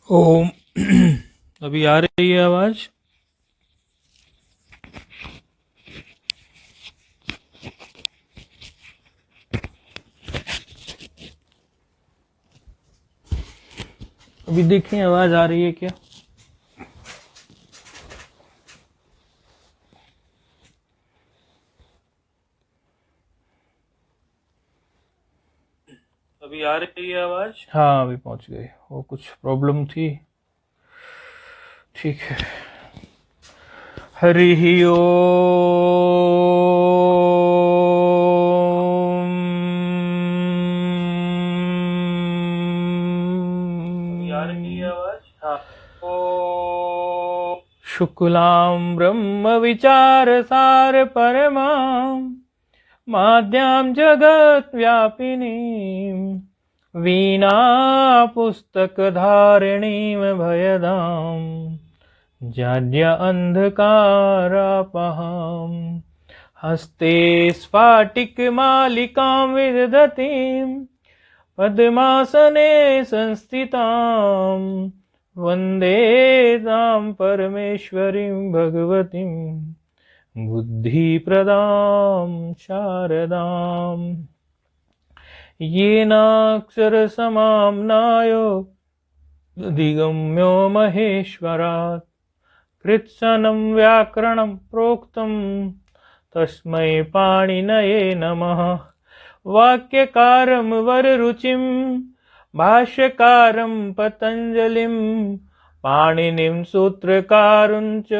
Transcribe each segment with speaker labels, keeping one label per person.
Speaker 1: ओम। अभी आ रही है आवाज? अभी देखें आवाज आ रही है क्या? अभी आ रही है आवाज? हाँ, अभी पहुंच गई। वो कुछ प्रॉब्लम थी। ठीक है। हरि ओम। अभी आ रही है आवाज? हाँ। ओ शुक्लां ब्रह्म विचार सार परमां माद्यां जगत व्यापिनीं वीणा पुस्तकधारिणीं भयदां जाड्य अंधकारापहां हस्ते स्फाटिकमालिकां विदधतीं पद्मासने संस्थितां वन्दे तां परमेश्वरीं भगवतीं बुद्धिप्रदां शारदाम् येनाक्षरसमाम्नायो दिगम्यो महेश्वरात् कृत्स्नं व्याकरणं प्रोक्तं तस्मै पाणिनये नमः। वाक्यकारं वररुचिं भाष्यकारं पतञ्जलिं पाणिनिं सूत्रकारुञ्च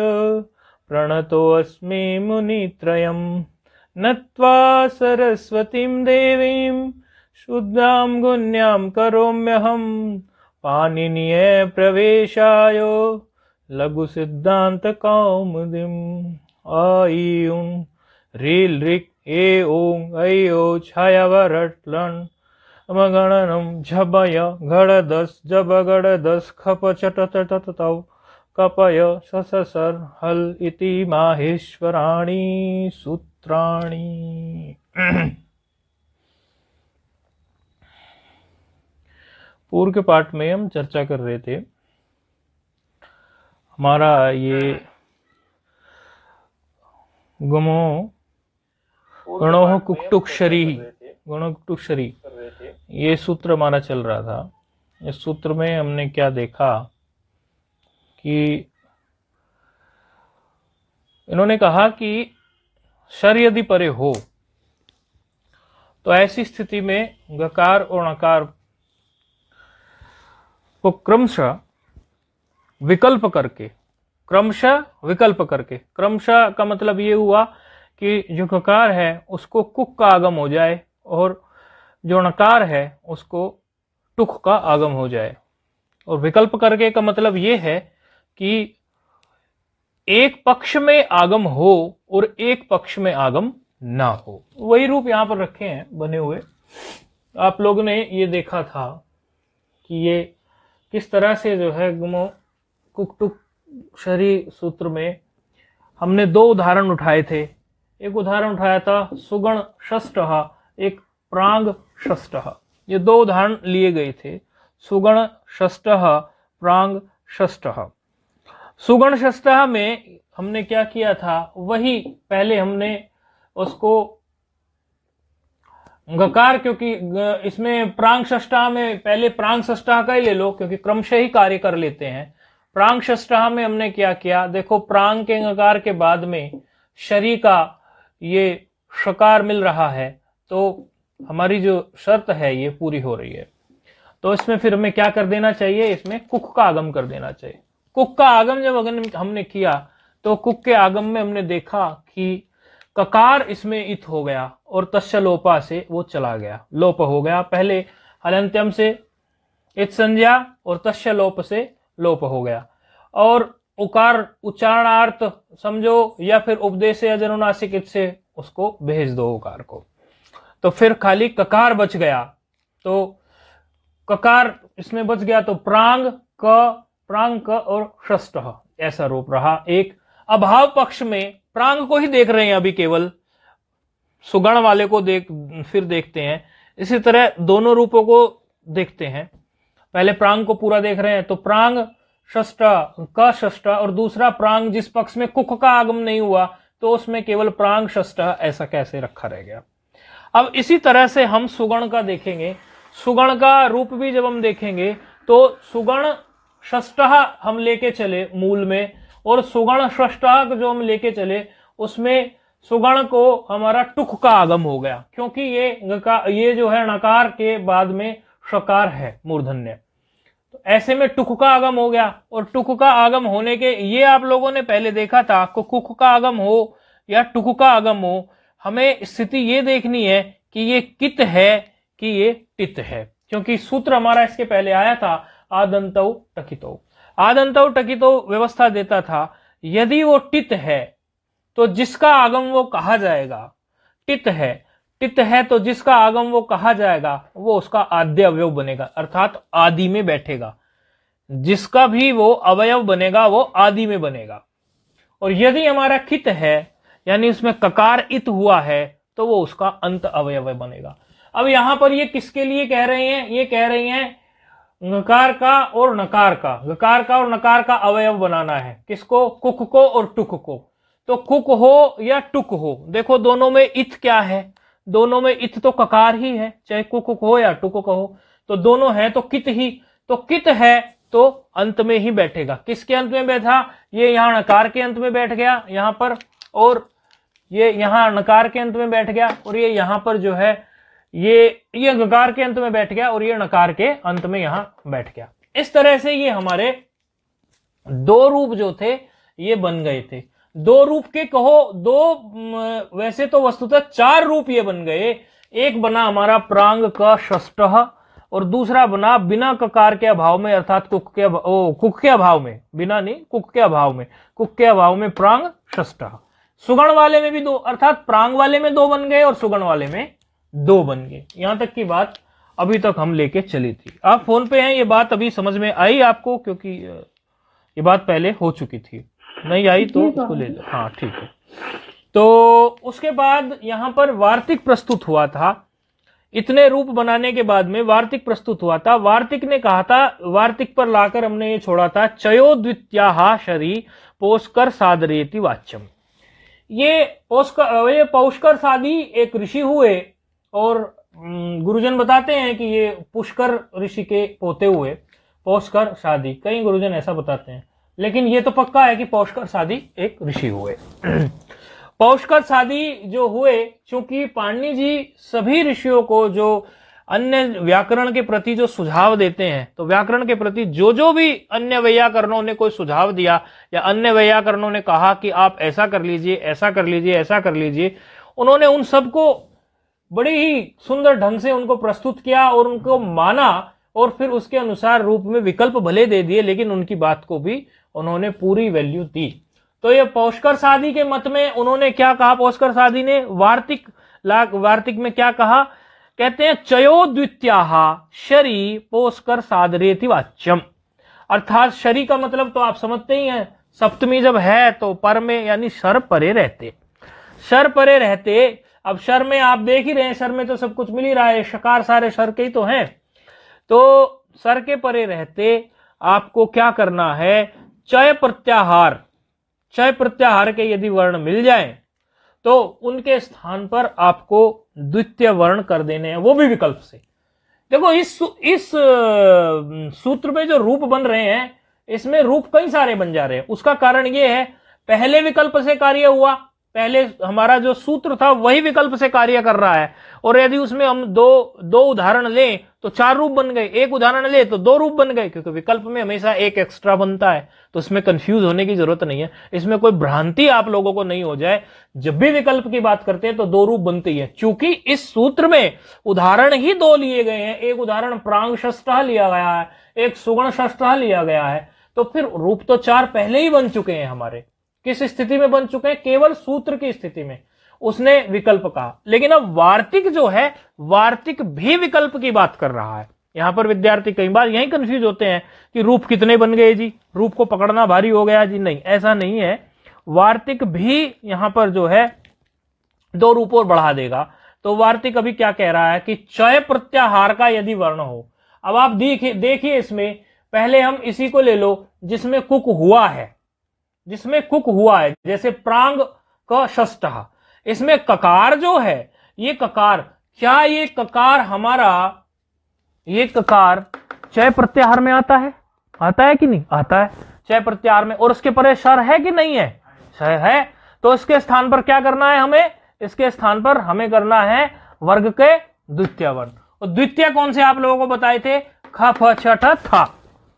Speaker 1: प्रणतोऽस्मि मुनित्रयम् नत्वा सरस्वतीं देवीं शुद्धां गुण्यां करोम्यहं पाणिनीये प्रवेशाय लघुसिद्धान्तकौमुदीम्। ऐं ह्रीं ऋक् ए ॐ ऐ ओ छायावरट्लन् अमगणनं झबय घड़दस् जबगड़दस् खप चटतटतौ कपय सससर हल इति माहेश्वराणि सूत्राणि। पूर्व के पाठ में हम चर्चा कर रहे थे। हमारा ये गमो गणोह कुक्टुक्षरी गणोकुक्टुक्षरी ये सूत्र हमारा चल रहा था। इस सूत्र में हमने क्या देखा कि इन्होंने कहा कि शर यदि परे हो तो ऐसी स्थिति में गकार और नकार को क्रमशः विकल्प करके क्रमशः का मतलब ये हुआ कि जो गकार है उसको कुक का आगम हो जाए और जो नकार है उसको टुक का आगम हो जाए। और विकल्प करके का मतलब ये है कि एक पक्ष में आगम हो और एक पक्ष में आगम ना हो। वही रूप यहां पर रखे हैं बने हुए। आप लोगों ने ये देखा था कि ये किस तरह से जो है गुमो कुक्टुक शरी सूत्र में हमने दो उदाहरण उठाए थे। एक उदाहरण उठाया था सुगण षष्ठः, एक प्रांग षष्ठः। ये दो उदाहरण लिए गए थे, सुगण षष्ठः प्रांग षष्ठः। सुगण षष्ठः में हमने क्या किया था, वही पहले हमने उसको गकार, क्योंकि इसमें प्रांग षष्ठः में पहले प्रांग षष्ठः का ही ले लो क्योंकि क्रमशः ही कार्य कर लेते हैं। प्रांग षष्ठः में हमने क्या किया, देखो प्रांग के गकार के बाद में शरी का ये शकार मिल रहा है तो हमारी जो शर्त है ये पूरी हो रही है। तो इसमें फिर हमें क्या कर देना चाहिए, इसमें कुक का आगम कर देना चाहिए। कुक का आगम जब हमने किया तो कुक के आगम में हमने देखा कि ककार इसमें इत हो गया और तस्य लोपा से वो चला गया, लोप हो गया। पहले हलंत्यम से इत संज्ञा और तस्य लोप से लोप हो गया। और उकार उच्चारणार्थ समझो या फिर उपदेश अजनुनासिक इत से उसको भेज दो उकार को, तो फिर खाली ककार बच गया। तो ककार इसमें बच गया तो प्रांग क और षष्ठः ऐसा रूप रहा। एक अभाव पक्ष में प्रांग को ही देख रहे हैं अभी, केवल सुगण वाले को फिर देखते हैं। इसी तरह दोनों रूपों को देखते हैं। पहले प्रांग को पूरा देख रहे हैं, तो प्रांग षष्ठ क षष्ठ और दूसरा प्रांग जिस पक्ष में कुक का आगम नहीं हुआ तो उसमें केवल प्रांग षष्ठ, ऐसा कैसे रखा रह गया। अब इसी तरह से हम सुगण का देखेंगे। सुगण का रूप भी जब हम देखेंगे तो सुगण षष्ठ हम लेके चले मूल में, और सुगण षष्ठ जो हम लेके चले उसमें सुगण को हमारा टुक का आगम हो गया, क्योंकि ये जो है नकार के बाद में षकार है मूर्धन्य, तो ऐसे में टुक का आगम हो गया। और टुक का आगम होने के ये आप लोगों ने पहले देखा था, कुक का आगम हो या टुक का आगम हो, हमें स्थिति ये देखनी है कि ये कित है कि ये टित है, क्योंकि सूत्र हमारा इसके पहले आया था आदंतौ टकितो। आदंतौ टकितो व्यवस्था देता था, यदि वो टित है तो जिसका आगम वो कहा जाएगा, टित है तो जिसका आगम वो कहा जाएगा वो उसका आद्य अवयव बनेगा, अर्थात आदि में बैठेगा। जिसका भी वो अवयव बनेगा वो आदि में बनेगा। और यदि हमारा कित है यानी उसमें ककार इत हुआ है तो वो उसका अंत अवयव बनेगा। अब यहां पर ये किसके लिए कह रहे हैं, ये कह रहे हैं गकार का और नकार का, गकार का और नकार का अवयव बनाना है। किसको, कुक को और टुक को। तो कुक हो या टुक हो, देखो दोनों में इत क्या है, दोनों में इत तो ककार ही है, चाहे कुक हो या टुक हो, तो दोनों है तो कित ही, तो कित है तो अंत में ही बैठेगा। किसके अंत में बैठा, ये यहां नकार के अंत में बैठ गया यहां पर, और ये यहां नकार के अंत में बैठ गया, और ये यहां पर जो है ये गकार के अंत में बैठ गया और ये नकार के अंत में यहां बैठ गया। इस तरह से ये हमारे दो रूप जो थे ये बन गए थे। दो रूप के कहो, दो वैसे तो वस्तुतः चार रूप ये बन गए। एक बना हमारा प्रांग का षष्ठ और दूसरा बना बिना ककार के अभाव में, अर्थात कुक के अभाव में, बिना नहीं कुक के अभाव में, कुक के अभाव में प्रांग षष्ठ। सुगण वाले में भी दो, अर्थात प्रांग वाले में दो बन गए और सुगण वाले में दो बन गए। यहां तक की बात अभी तक हम लेके चली थी। आप फोन पे हैं, ये बात अभी समझ में आई आपको, क्योंकि ये बात पहले हो चुकी थी, नहीं आई तो उसको ले लो। हाँ ठीक है। तो उसके बाद यहां पर वार्तिक प्रस्तुत हुआ था। इतने रूप बनाने के बाद में वार्तिक प्रस्तुत हुआ था। वार्तिक ने कहा था, वार्तिक पर लाकर हमने ये छोड़ा था, चयो द्वित्याहा शरी पोस्कर सादरेति वाच्यम। ये पौष्कर सादी एक ऋषि हुए और गुरुजन बताते हैं कि ये पुष्कर ऋषि के पोते हुए, पौष्कर सादी, कई गुरुजन ऐसा बताते हैं, लेकिन ये तो पक्का है कि पौष्कर सादी एक ऋषि हुए। पौष्कर सादी जो हुए, क्योंकि पाणिनि जी सभी ऋषियों को जो अन्य व्याकरण के प्रति जो सुझाव देते हैं, तो व्याकरण के प्रति जो भी अन्य वैयाकरणों ने कोई सुझाव दिया या अन्य वैयाकरणों ने कहा कि आप ऐसा कर लीजिए, ऐसा कर लीजिए, ऐसा कर लीजिए, उन्होंने उन सबको बड़ी ही सुंदर ढंग से उनको प्रस्तुत किया और उनको माना, और फिर उसके अनुसार रूप में विकल्प भले दे दिए, लेकिन उनकी बात को भी उन्होंने पूरी वैल्यू दी। तो ये पौष्कर सादी के मत में उन्होंने क्या कहा, पौष्कर सादी ने वार्तिक में क्या कहा, कहते हैं चयो द्वित्याहा शरी पोस्कर सादरेति वाच्यम। अर्थात शरी का मतलब तो आप समझते ही हैं, सप्तमी जब है तो पर में यानी शर परे रहते, शर परे रहते। अब शर में आप देख ही रहे हैं, शर में तो सब कुछ मिल ही रहा है, शकार सारे शर के ही तो हैं। तो सर के परे रहते आपको क्या करना है, चय प्रत्याहार, चय प्रत्याहार के यदि वर्ण मिल जाएं तो उनके स्थान पर आपको द्वितीय वर्ण कर देने हैं, वो भी विकल्प से। देखो इस सूत्र में जो रूप बन रहे हैं, इसमें रूप कई सारे बन जा रहे हैं। उसका कारण ये है, पहले विकल्प से कार्य हुआ, पहले हमारा जो सूत्र था वही विकल्प से कार्य कर रहा है, और यदि उसमें हम दो उदाहरण लें तो चार रूप बन गए, एक उदाहरण ले तो दो रूप बन गए, क्योंकि विकल्प में हमेशा एक एक्स्ट्रा बनता है, तो इसमें कंफ्यूज होने की जरूरत नहीं है। इसमें कोई भ्रांति आप लोगों को नहीं हो जाए, जब भी विकल्प की बात करते हैं तो दो रूप बनते ही है। चूंकि इस सूत्र में उदाहरण ही दो लिए गए हैं, एक उदाहरण प्रांग षष्ठ लिया गया है, एक सुगण षष्ठ लिया गया है, तो फिर रूप तो चार पहले ही बन चुके हैं हमारे। किस स्थिति में बन चुके हैं, केवल सूत्र की स्थिति में उसने विकल्प कहा। लेकिन अब वार्तिक जो है, वार्तिक भी विकल्प की बात कर रहा है। यहां पर विद्यार्थी कई बार यही कंफ्यूज होते हैं कि रूप कितने बन गए जी, रूप को पकड़ना भारी हो गया जी। नहीं, ऐसा नहीं है। वार्तिक भी यहां पर जो है दो रूप और बढ़ा देगा। तो वार्तिक अभी क्या कह रहा है कि चय प्रत्याहार का यदि वर्ण हो, अब आप देखिए इसमें पहले हम इसी को ले लो जिसमें कुक हुआ है, जिसमें कुक हुआ है, जैसे प्रांग क षष्ठः, इसमें ककार जो है, ये ककार, क्या ये ककार हमारा, ये ककार चय प्रत्याहार में आता है कि नहीं आता है, चय प्रत्याहार में, और उसके परे शर है कि नहीं है, शर है। तो इसके स्थान पर क्या करना है हमें, इसके स्थान पर हमें करना है वर्ग के द्वितीय वर्ण। और द्वितीय कौन से आप लोगों को बताए थे, ख फ छ ठ था,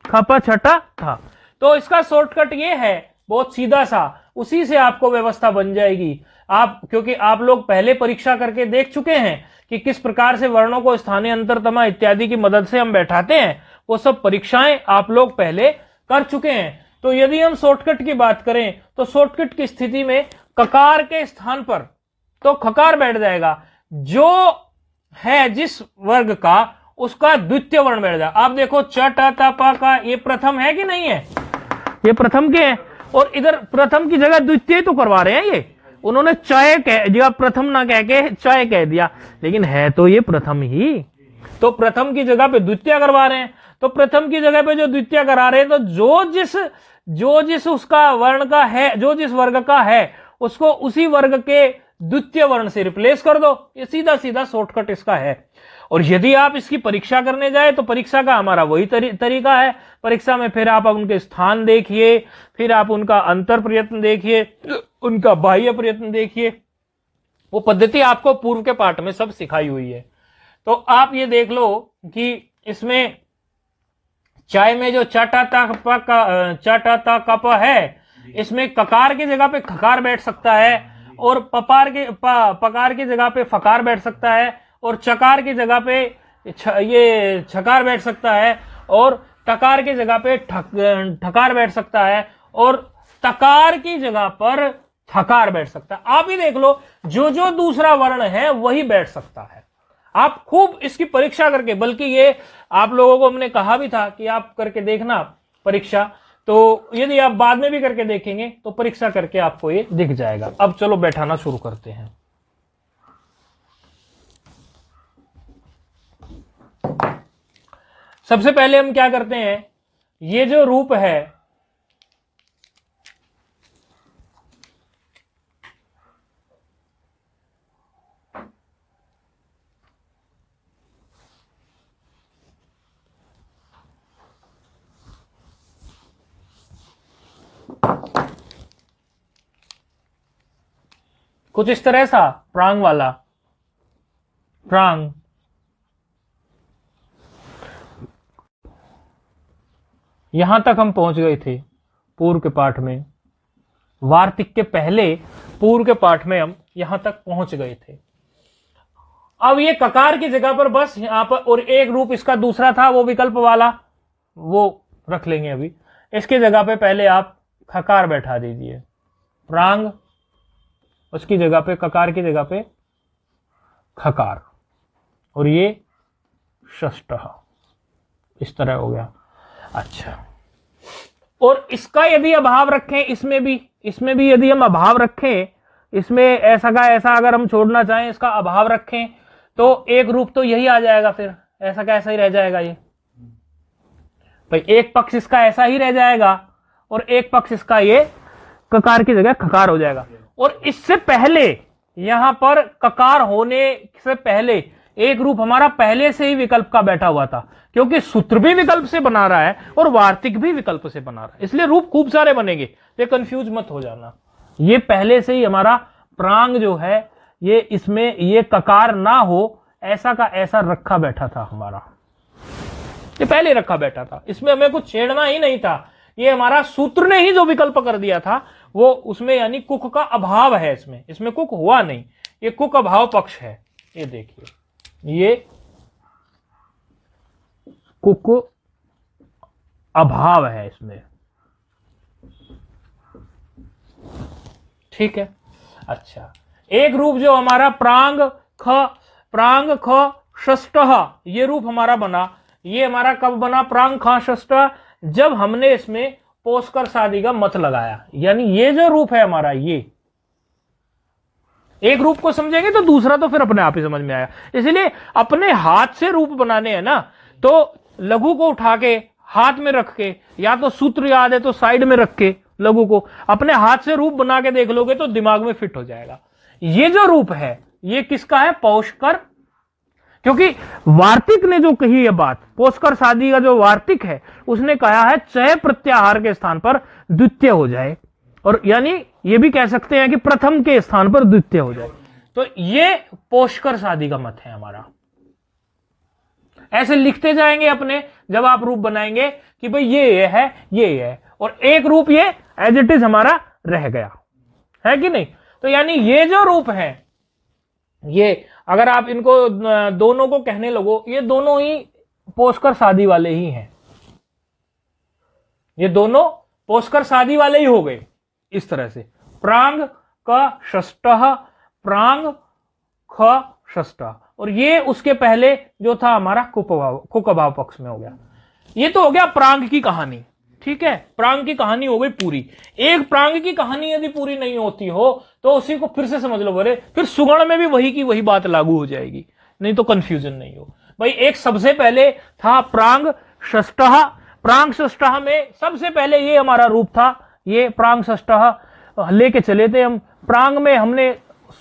Speaker 1: ख प छ ठ था। तो इसका शॉर्टकट ये है, बहुत सीधा सा, उसी से आपको व्यवस्था बन जाएगी। आप, क्योंकि आप लोग पहले परीक्षा करके देख चुके हैं कि किस प्रकार से वर्णों को स्थानीय अंतरतमा इत्यादि की मदद से हम बैठाते हैं, वो सब परीक्षाएं आप लोग पहले कर चुके हैं। तो यदि हम शॉर्टकट की बात करें तो शॉर्टकट की स्थिति में ककार के स्थान पर तो खकार बैठ जाएगा, जो है जिस वर्ग का उसका द्वितीय वर्ण बैठ जाएगा। आप देखो च ट त प का ये प्रथम है कि नहीं है, ये प्रथम के हैं, और इधर प्रथम की जगह द्वितीय तो करवा रहे हैं, ये उन्होंने चय कह दिया, प्रथम ना कह के चय कह दिया, लेकिन है तो ये प्रथम ही, तो प्रथम की जगह पे द्वितीय करवा रहे हैं। तो प्रथम की जगह पे जो द्वितीय करा रहे हैं, तो जो जिस उसका वर्ण का है, जो जिस वर्ग का है उसको उसी वर्ग के द्वितीय वर्ण से रिप्लेस कर दो। ये सीधा सीधा शॉर्टकट इसका है। और यदि आप इसकी परीक्षा करने जाए तो परीक्षा का हमारा वही तरीका है। परीक्षा में फिर आप उनके स्थान देखिए, फिर आप उनका अंतर प्रयत्न देखिए, उनका बाह्य प्रयत्न देखिए, वो पद्धति आपको पूर्व के पाठ में सब सिखाई हुई है। तो आप ये देख लो कि इसमें चाय में जो चटा कप है, इसमें ककार की जगह पे खकार बैठ सकता है, और पकार की जगह पे फकार बैठ सकता है, और चकार की जगह पे ये छकार बैठ सकता है, और टकार की जगह पे ठकार बैठ सकता है, और तकार की जगह पर थकार बैठ सकता है। आप ही देख लो, जो जो दूसरा वर्ण है वही बैठ सकता है। आप खूब इसकी परीक्षा करके, बल्कि ये आप लोगों को हमने कहा भी था कि आप करके देखना परीक्षा, तो यदि आप बाद में भी करके देखेंगे तो परीक्षा करके आपको ये दिख जाएगा। अब चलो बैठाना शुरू करते हैं। सबसे पहले हम क्या करते हैं, ये जो रूप है, कुछ इस तरह सा प्रांग वाला, प्रांग, यहां तक हम पहुंच गए थे पूर्व के पाठ में, वार्तिक के पहले पूर्व के पाठ में हम यहां तक पहुंच गए थे। अब ये ककार की जगह पर बस यहां पर, और एक रूप इसका दूसरा था वो विकल्प वाला, वो रख लेंगे अभी। इसकी जगह पे पहले आप खकार बैठा दीजिए, प्रांग, उसकी जगह पे ककार की जगह पे खकार, और ये षष्ठः, इस तरह हो गया। अच्छा, और इसका यदि अभाव रखें, इसमें भी यदि हम अभाव रखें, इसमें ऐसा का ऐसा अगर हम छोड़ना चाहें, इसका अभाव रखें, तो एक रूप तो यही आ जाएगा, फिर ऐसा का ऐसा ही रह जाएगा। ये भाई एक पक्ष इसका ऐसा ही रह जाएगा, और एक पक्ष इसका ये ककार की जगह खकार हो जाएगा। और इससे पहले, यहां पर ककार होने से पहले एक रूप हमारा पहले से ही विकल्प का बैठा हुआ था, क्योंकि सूत्र भी विकल्प से बना रहा है और वार्तिक भी विकल्प से बना रहा है, इसलिए रूप खूब सारे बनेंगे, ये कंफ्यूज मत हो जाना। ये पहले से ही हमारा प्रांग जो है, ये इसमें ये ककार ना हो ऐसा का ऐसा रखा बैठा था हमारा, ये पहले रखा बैठा था, इसमें हमें कुछ छेड़ना ही नहीं था। ये हमारा सूत्र ने ही जो विकल्प कर दिया था वो उसमें, यानी कुक का अभाव है, इसमें कुक हुआ नहीं, ये कुक अभाव पक्ष है। ये देखिए, ये कुक अभाव है इसमें, ठीक है। अच्छा, एक रूप जो हमारा प्रांग ख षष्ठः, ये रूप हमारा बना, ये हमारा कब बना, प्रांग ख षष्ठः, जब हमने इसमें पोषकर शादी का मत लगाया। यानी ये जो रूप है हमारा, ये एक रूप को समझेंगे तो दूसरा तो फिर अपने आप ही समझ में आया। इसलिए अपने हाथ से रूप बनाने हैं ना, तो लघु को उठा के हाथ में रख के, या तो सूत्र याद है तो साइड में रख के लघु को अपने हाथ से रूप बना के देख लोगे तो दिमाग में फिट हो जाएगा। ये जो रूप है ये किसका है? पौष्कर। क्योंकि वार्तिक ने जो कही है बात, पौष्कर सादी का जो वार्तिक है उसने कहा है चय प्रत्याहार के स्थान पर द्वितीय हो जाए, और यानी ये भी कह सकते हैं कि प्रथम के स्थान पर द्वितीय हो जाए। तो ये पौष्कर सादी का मत है हमारा। ऐसे लिखते जाएंगे अपने, जब आप रूप बनाएंगे कि भाई ये है, ये है, और एक रूप ये एज इट इज हमारा रह गया है कि नहीं। तो यानी ये जो रूप है, ये अगर आप इनको दोनों को कहने लगो, ये दोनों ही पौष्कर सादी वाले ही हैं, ये दोनों पौष्कर सादी वाले ही हो गए इस तरह से। प्रांग क षष्टः, प्रांग ख षष्टः, और ये उसके पहले जो था हमारा कुकभाव पक्ष में हो गया। ये तो हो गया प्रांग की कहानी, ठीक है, प्रांग की कहानी हो गई पूरी। एक प्रांग की कहानी यदि पूरी नहीं होती हो तो उसी को फिर से समझ लो, बोले फिर सुगण में भी वही की वही बात लागू हो जाएगी, नहीं तो कंफ्यूजन नहीं हो भाई। एक सबसे पहले था प्रांग षष्टः, प्रांग षष्टः में सबसे पहले ये हमारा रूप था, ये प्रांग षष्टः लेके चले थे हम। प्रांग में हमने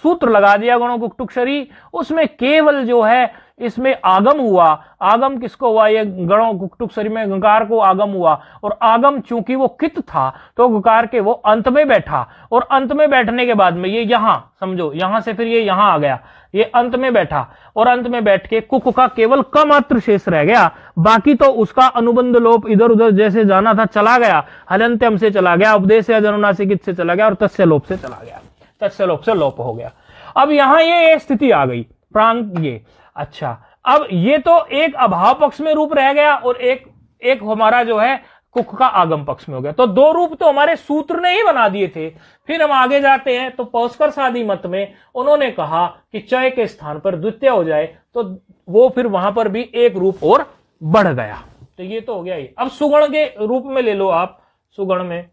Speaker 1: सूत्र लगा दिया गणों गुक्तुक्षरी, उसमें केवल जो है इसमें आगम हुआ। आगम किसको हुआ? ये गणों गुक्तुक्षरी में गकार को आगम हुआ, और आगम चूंकि वो कित था तो गकार के वो अंत में बैठा, और अंत में बैठने के बाद में ये यहां समझो, यहां से फिर ये यहां आ गया, ये अंत में बैठा, और अंत में बैठ के कुक का केवल क मात्र शेष रह गया, बाकी तो उसका अनुबंध लोप इधर उधर जैसे जाना था चला गया, हलंत्यम से चला गया, उपदेश से अनुनासिक से चला गया, और तस्य लोप से चला गया, तस्य लोप से लोप हो गया। अब यहां ये स्थिति आ गई प्रांग ये। अच्छा, अब ये तो एक अभाव पक्ष में रूप रह गया, और एक हमारा जो है कुक का आगम पक्ष में हो गया। तो दो रूप तो हमारे सूत्र ने ही बना दिए थे। फिर हम आगे जाते हैं तो पौष्कर सादी मत में उन्होंने कहा कि चय के स्थान पर द्वितीय हो जाए, तो वो फिर वहां पर भी एक रूप और बढ़ गया। तो ये तो हो गया ही। अब सुगण के रूप में ले लो आप, सुगण में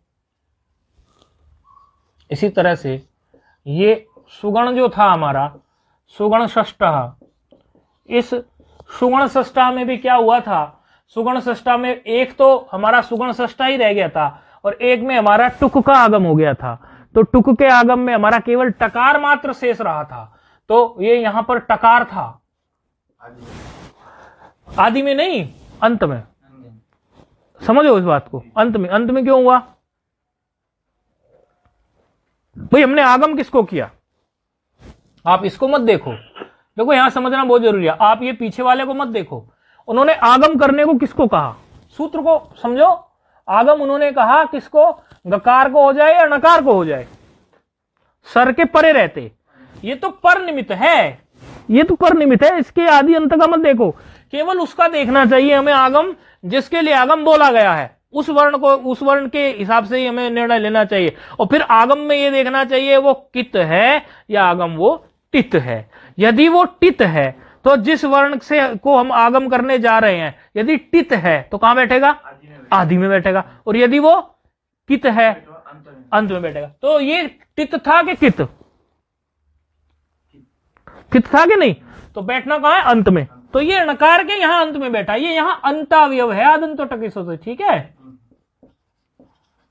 Speaker 1: इसी तरह से ये सुगण जो था हमारा सुगण षष्टः, इस सुगण षष्टः में भी क्या हुआ था? सुगण षष्टः में एक तो हमारा सुगण षष्टः ही रह गया था, और एक में हमारा टुक का आगम हो गया था। तो टुक के आगम में हमारा केवल टकार मात्र शेष रहा था, तो ये यहां पर टकार था, आदि में नहीं, अंत में। समझो इस बात को, अंत में क्यों हुआ भाई? हमने आगम किसको किया? आप इसको मत देखो, देखो यहां समझना बहुत जरूरी है। आप ये पीछे वाले को मत देखो। उन्होंने आगम करने को किसको कहा? सूत्र को समझो। आगम उन्होंने कहा किसको? गकार को हो जाए या नकार को हो जाए, सर के परे रहते। ये तो पर निमित्त है, ये तो पर निमित्त है, इसके आदि अंत का मत देखो, केवल उसका देखना चाहिए हमें आगम जिसके लिए आगम बोला गया है, उस वर्ण को, उस वर्ण के हिसाब से ही हमें निर्णय लेना चाहिए। और फिर आगम में ये देखना चाहिए वो कित है या आगम वो टित है। यदि वो टित है तो जिस वर्ण से को हम आगम करने जा रहे हैं, यदि टित है तो कहां बैठेगा? आदि में बैठेगा। और यदि वो कित है अंत में बैठेगा। तो ये टित था कि कित? कित था कि नहीं? तो बैठना कहां है? अंत में। तो ये नकार के यहां अंत में बैठा, ये यहां अंतावयव है, आदंतो टकिसो, ठीक है,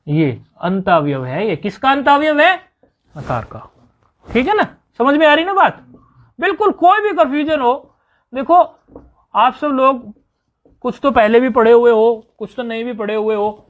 Speaker 1: ये अंतावयव है। ये किसका अंतावयव है? नकार का, ठीक है ना? समझ में आ रही ना बात? बिल्कुल कोई भी कंफ्यूजन हो, देखो आप सब लोग कुछ तो पहले भी पढ़े हुए हो, कुछ तो नहीं भी पढ़े हुए हो,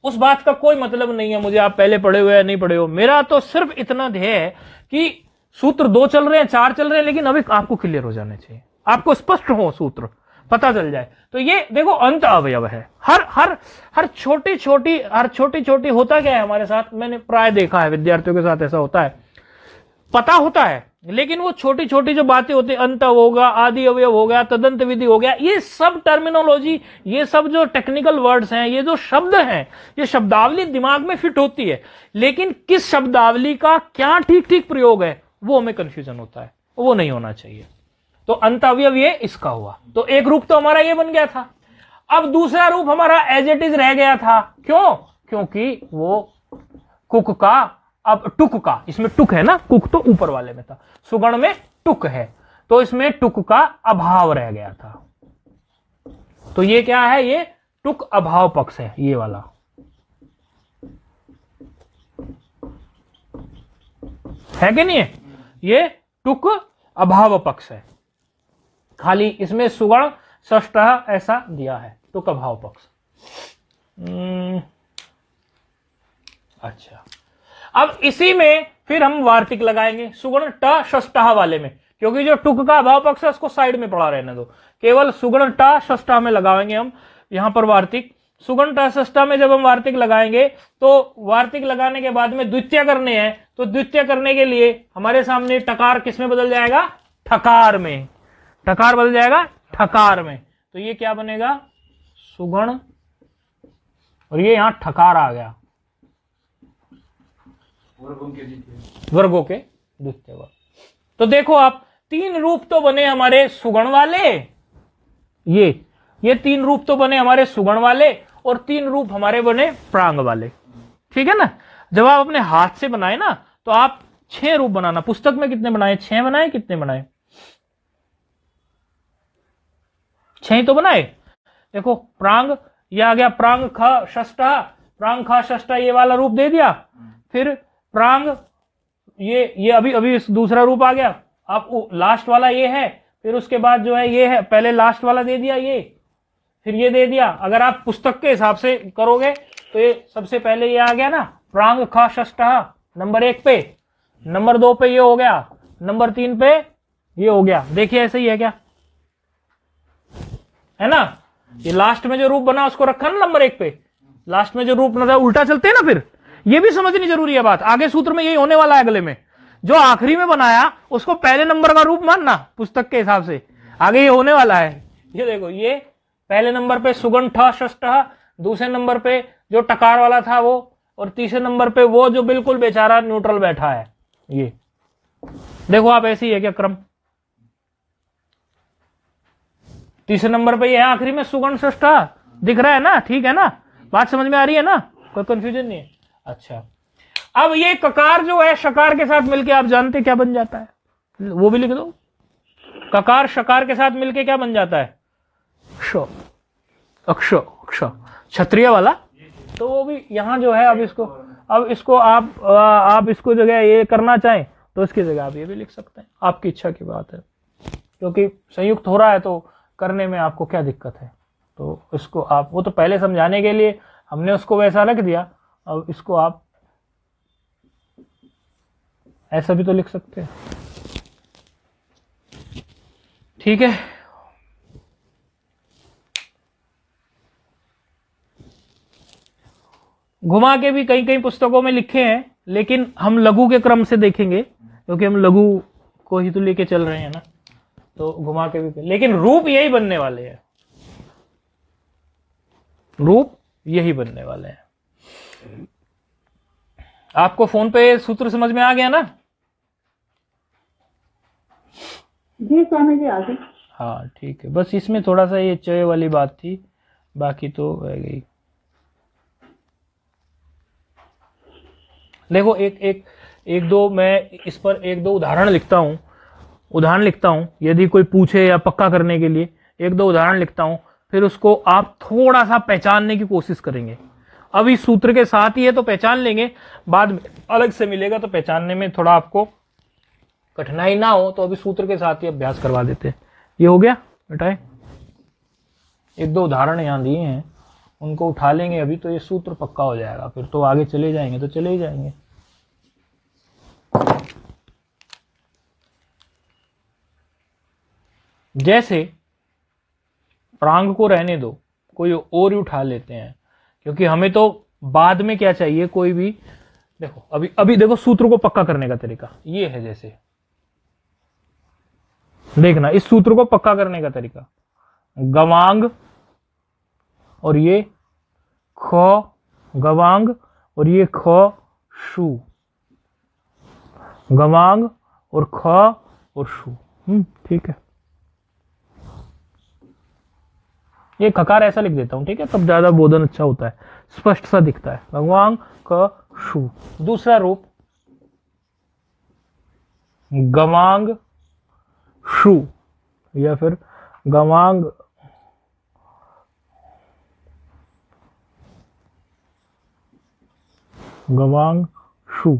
Speaker 1: उस बात का कोई मतलब नहीं है मुझे आप पहले पढ़े हुए या नहीं पढ़े हो। मेरा तो सिर्फ इतना ध्येय है कि सूत्र 2 चल रहे हैं, 4 चल रहे हैं, लेकिन अभी आपको क्लियर हो जाने चाहिए, आपको स्पष्ट हो, सूत्र पता चल जाए। तो ये देखो अंत अवयव है। हर छोटी छोटी होता क्या है हमारे साथ, मैंने प्राय देखा है विद्यार्थियों के साथ ऐसा होता है, पता होता है लेकिन वो छोटी छोटी जो बातें होती है, अंत होगा, आदि अवयव हो गया, तदंत विधि हो गया, ये सब टर्मिनोलॉजी, ये सब जो टेक्निकल वर्ड्स हैं, ये जो शब्द हैं, ये शब्दावली दिमाग में फिट होती है, लेकिन किस शब्दावली का क्या ठीक ठीक प्रयोग है वो हमें कंफ्यूजन होता है, वो नहीं होना चाहिए। तो अंत अवयव ये इसका हुआ। तो एक रूप तो हमारा ये बन गया था। अब दूसरा रूप हमारा एज इट इज रह गया था। क्यों? क्योंकि वो कुक का, अब टुक का, इसमें टुक है ना, कुक तो ऊपर वाले में था, सुगण में टुक है, तो इसमें टुक का अभाव रह गया था। तो ये क्या है, ये टुक अभाव पक्ष है, ये वाला। है कि नहीं है, ये टुक अभाव पक्ष है, खाली इसमें सुगण षष्ठः ऐसा दिया है, टुक अभाव पक्ष। अच्छा, अब इसी में फिर हम वार्तिक लगाएंगे सुगुण ट षष्ठः वाले में, क्योंकि जो टुक का अभाव पक्ष है उसको साइड में पड़ा रहने दो, केवल सुगुण ट षष्ठः में लगाएंगे हम यहां पर वार्तिक। सुगुण ट षष्ठः में जब हम वार्तिक लगाएंगे तो वार्तिक लगाने के बाद में द्वितीय करने हैं, तो द्वितीय करने के लिए हमारे सामने टकार किस में बदल जाएगा, ठकार में, टकार बदल जाएगा ठकार में। तो ये क्या बनेगा, सुगुण, और ये यहां ठकार आ गया, वर्गों के द्वितीय वर्ग। तो देखो आप, तीन रूप तो बने हमारे सुगुण वाले, ये तीन रूप तो बने हमारे सुगुण वाले, और तीन रूप हमारे बने प्रांग वाले, ठीक है ना। जब आप अपने हाथ से बनाए ना तो आप 6 रूप बनाना। पुस्तक में कितने बनाए, 6 बनाए, कितने बनाए, 6 तो बनाए। देखो प्रांग, ये आ गया प्रांग ख षष्ठः, प्रांग ख षष्ठः ये वाला रूप दे दिया। फिर प्रांग, ये अभी इस दूसरा रूप आ गया, आप लास्ट वाला ये है, फिर उसके बाद जो है ये है, पहले लास्ट वाला दे दिया ये, फिर ये दे दिया। अगर आप पुस्तक के हिसाब से करोगे तो ये सबसे पहले ये आ गया ना, प्रांग ख षष्ठः नंबर 1 पे, नंबर 2 पे ये हो गया, नंबर 3 पे ये हो गया। देखिए ऐसे ही है क्या, है ना। ये लास्ट में जो रूप बना उसको रखा ना नंबर 1 पे, लास्ट में जो रूप ना उल्टा चलते हैं ना, फिर ये भी समझनी जरूरी है बात, आगे सूत्र में यही होने वाला है। अगले में जो आखिरी में बनाया उसको पहले नंबर का रूप मानना पुस्तक के हिसाब से, आगे ये होने वाला है। ये देखो, ये पहले नंबर पे सुगुण ठ षष्ठः, दूसरे नंबर पे जो टकार वाला था वो, और तीसरे नंबर पे वो जो बिल्कुल बेचारा न्यूट्रल बैठा है। ये देखो आप, ऐसे ही है क्या क्रम, तीसरे नंबर पे ये है आखिरी में सुगुण षष्ठः, दिख रहा है ना, ठीक है ना, बात समझ में आ रही है ना, कोई कंफ्यूजन नहीं है। अच्छा, अब ये ककार जो है शकार के साथ मिलके आप जानते क्या बन जाता है, वो भी लिख दो। ककार शकार के साथ मिलके क्या बन जाता है, क्षो, अक्षो, क्ष, क्षत्रिय वाला। तो वो भी यहां जो है, अब इसको आप इसको जगह ये करना चाहें तो इसकी जगह आप ये भी लिख सकते हैं, आपकी इच्छा की बात है, क्योंकि संयुक्त हो रहा है तो करने में आपको क्या दिक्कत है। तो इसको आप, वो तो पहले समझाने के लिए हमने उसको वैसा रख दिया, अब इसको आप ऐसा भी तो लिख सकते हैं, ठीक है। घुमा के भी कई कई पुस्तकों में लिखे हैं, लेकिन हम लघु के क्रम से देखेंगे, क्योंकि हम लघु को ही तो लेके चल रहे हैं ना, तो घुमा के भी, लेकिन रूप यही बनने वाले हैं, रूप यही बनने वाले हैं। आपको फोन पे सूत्र समझ में आ गया ना?
Speaker 2: जी स्वामी जी आ गए।
Speaker 1: हाँ ठीक है, बस इसमें थोड़ा सा ये चय वाली बात थी, बाकी तो रह गई। देखो एक दो मैं इस पर एक दो उदाहरण लिखता हूं, यदि कोई पूछे या पक्का करने के लिए एक दो उदाहरण लिखता हूं, फिर उसको आप थोड़ा सा पहचानने की कोशिश करेंगे। अब इस सूत्र के साथ ही है तो पहचान लेंगे, बाद में अलग से मिलेगा तो पहचानने में थोड़ा आपको कठिनाई ना हो, तो अभी सूत्र के साथ ही अभ्यास करवा देते हैं। ये हो गया बेटा, एक दो उदाहरण यहां दिए हैं, उनको उठा लेंगे अभी, तो ये सूत्र पक्का हो जाएगा, फिर तो आगे चले जाएंगे तो चले ही जाएंगे। जैसे प्रांग को रहने दो, कोई और ही उठा लेते हैं, क्योंकि हमें तो बाद में क्या चाहिए, कोई भी देखो अभी देखो सूत्र को पक्का करने का तरीका ये है। जैसे देखना, इस सूत्र को पक्का करने का तरीका, गवांग और ये ख, गवांग और ये ख शू, गवांग और ख और शू, ठीक है। ये खकार ऐसा लिख देता हूं, ठीक है, तब ज्यादा बोधन अच्छा होता है, स्पष्ट सा दिखता है। गवांग क शू, दूसरा रूप गवांग शू, या फिर गवांग गवांग शु।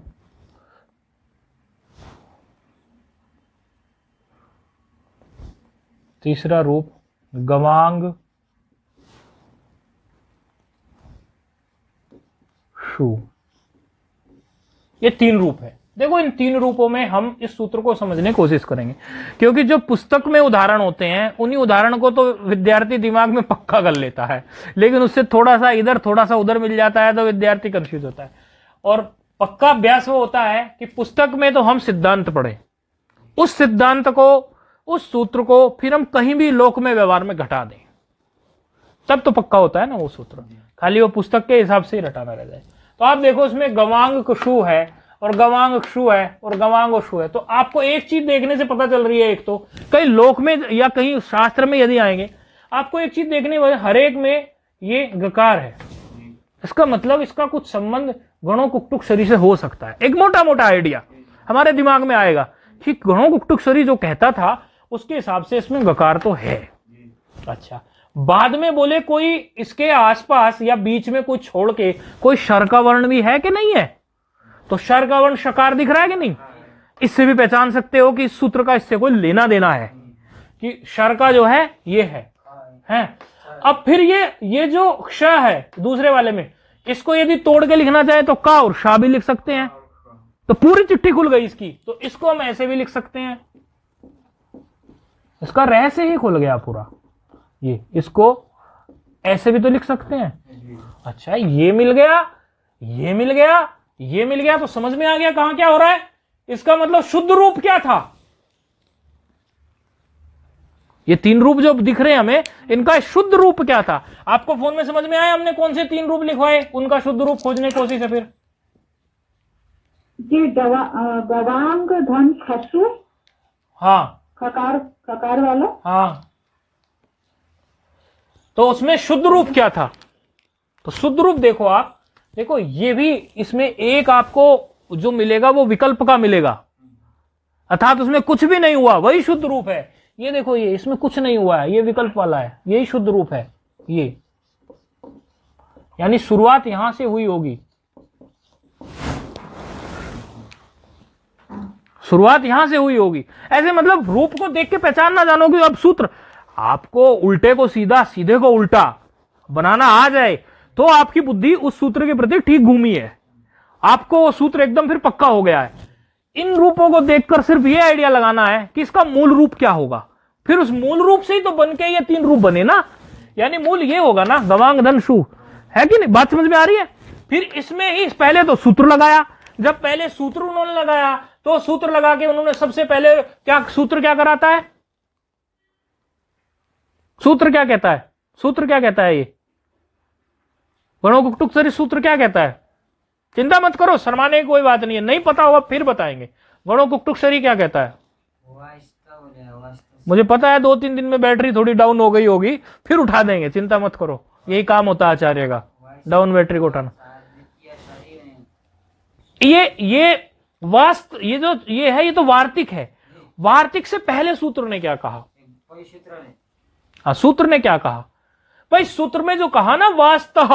Speaker 1: तीसरा रूप गवांग शु। ये 3 रूप है। देखो इन 3 रूपों में हम इस सूत्र को समझने की कोशिश करेंगे, क्योंकि जो पुस्तक में उदाहरण होते हैं उन्हीं उदाहरण को तो विद्यार्थी दिमाग में पक्का कर लेता है, लेकिन उससे थोड़ा सा इधर थोड़ा सा उधर मिल जाता है तो विद्यार्थी कंफ्यूज होता है। और पक्का अभ्यास वो होता है कि पुस्तक में तो हम सिद्धांत पढ़े, उस सिद्धांत को, उस सूत्र को फिर हम कहीं भी लोक में व्यवहार में घटा दें, तब तो पक्का होता है ना वो सूत्र। खाली वो पुस्तक के हिसाब से ही रटाना रह जाए। तो आप देखो इसमें गवांग शु है और गवांग क्षु है और गवांग शु है। तो आपको एक चीज देखने से पता चल रही है, एक तो कहीं लोक में या कहीं शास्त्र में यदि आएंगे आपको एक चीज देखने वाले, हर एक में ये गकार है। इसका मतलब इसका कुछ संबंध गणों कुक्टुक शरी से हो सकता है। एक मोटा मोटा आइडिया हमारे दिमाग में आएगा कि गणों कुक्टुक शरी जो कहता था उसके हिसाब से इसमें गकार तो है। अच्छा, बाद में बोले कोई इसके आसपास या बीच में कोई छोड़ के कोई शर का वर्ण भी है कि नहीं है, तो शर का वर्ण शकार दिख रहा है कि नहीं। इससे भी पहचान सकते हो कि इस सूत्र का इससे कोई लेना देना है, कि शर का जो है ये है। अब फिर ये जो क्ष है दूसरे वाले में, इसको यदि तोड़ के लिखना चाहे तो का और शा भी लिख सकते हैं, तो पूरी चिट्ठी खुल गई इसकी। तो इसको हम ऐसे भी लिख सकते हैं, इसका रहस्य ही खुल गया पूरा। ये इसको ऐसे भी तो लिख सकते हैं। अच्छा, ये मिल गया, ये मिल गया, ये मिल गया, तो समझ में आ गया कहां क्या हो रहा है। इसका मतलब शुद्ध रूप क्या था। ये 3 रूप जो दिख रहे हैं हमें, इनका शुद्ध रूप क्या था। आपको फोन में समझ में आया हमने कौन से 3 रूप लिखवाए, उनका शुद्ध रूप खोजने की कोशिश है फिर
Speaker 2: जी। गवांग धन खसु।
Speaker 1: हाँ,
Speaker 2: खकार वाला।
Speaker 1: हाँ, तो उसमें शुद्ध रूप क्या था। तो शुद्ध रूप देखो आप, देखो ये भी इसमें एक आपको जो मिलेगा वो विकल्प का मिलेगा, अर्थात उसमें कुछ भी नहीं हुआ, वही शुद्ध रूप है। ये देखो, ये इसमें कुछ नहीं हुआ है, ये विकल्प वाला है, यही शुद्ध रूप है ये, यानी शुरुआत यहां से हुई होगी, शुरुआत यहां से हुई होगी। ऐसे मतलब रूप को देख के पहचान ना जानोगे। अब सूत्र आपको उल्टे को सीधा, सीधे को उल्टा बनाना आ जाए तो आपकी बुद्धि उस सूत्र के प्रति ठीक घूमी है, आपको वो सूत्र एकदम फिर पक्का हो गया है। इन रूपों को देखकर सिर्फ ये आइडिया लगाना है कि इसका मूल रूप क्या होगा, फिर उस मूल रूप से ही तो बन के ये 3 रूप बने ना, यानी मूल ये होगा ना गवांग धन शु, है कि नहीं। बात समझ में आ रही है। फिर इसमें ही पहले तो सूत्र लगाया, जब पहले सूत्र उन्होंने लगाया तो सूत्र लगा के उन्होंने सबसे पहले क्या, सूत्र क्या कराता है, सूत्र क्या कहता है, सूत्र क्या कहता है, ये गणों कुक्टुक शरी सूत्र क्या कहता है। चिंता मत करो, शर्माने की कोई बात नहीं है, नहीं पता होगा फिर बताएंगे। गणों कुक्टुक शरी क्या कहता है, मुझे पता है 2-3 दिन में बैटरी थोड़ी डाउन हो गई होगी, फिर उठा देंगे, चिंता मत करो, यही काम होता है आचार्य का, डाउन बैटरी को उठाना। ये वास्तव ये जो ये है, ये तो वार्तिक है। वार्तिक से पहले सूत्र ने क्या कहा, हाँ सूत्र ने क्या कहा भाई। सूत्र में जो कहा ना वास्तव,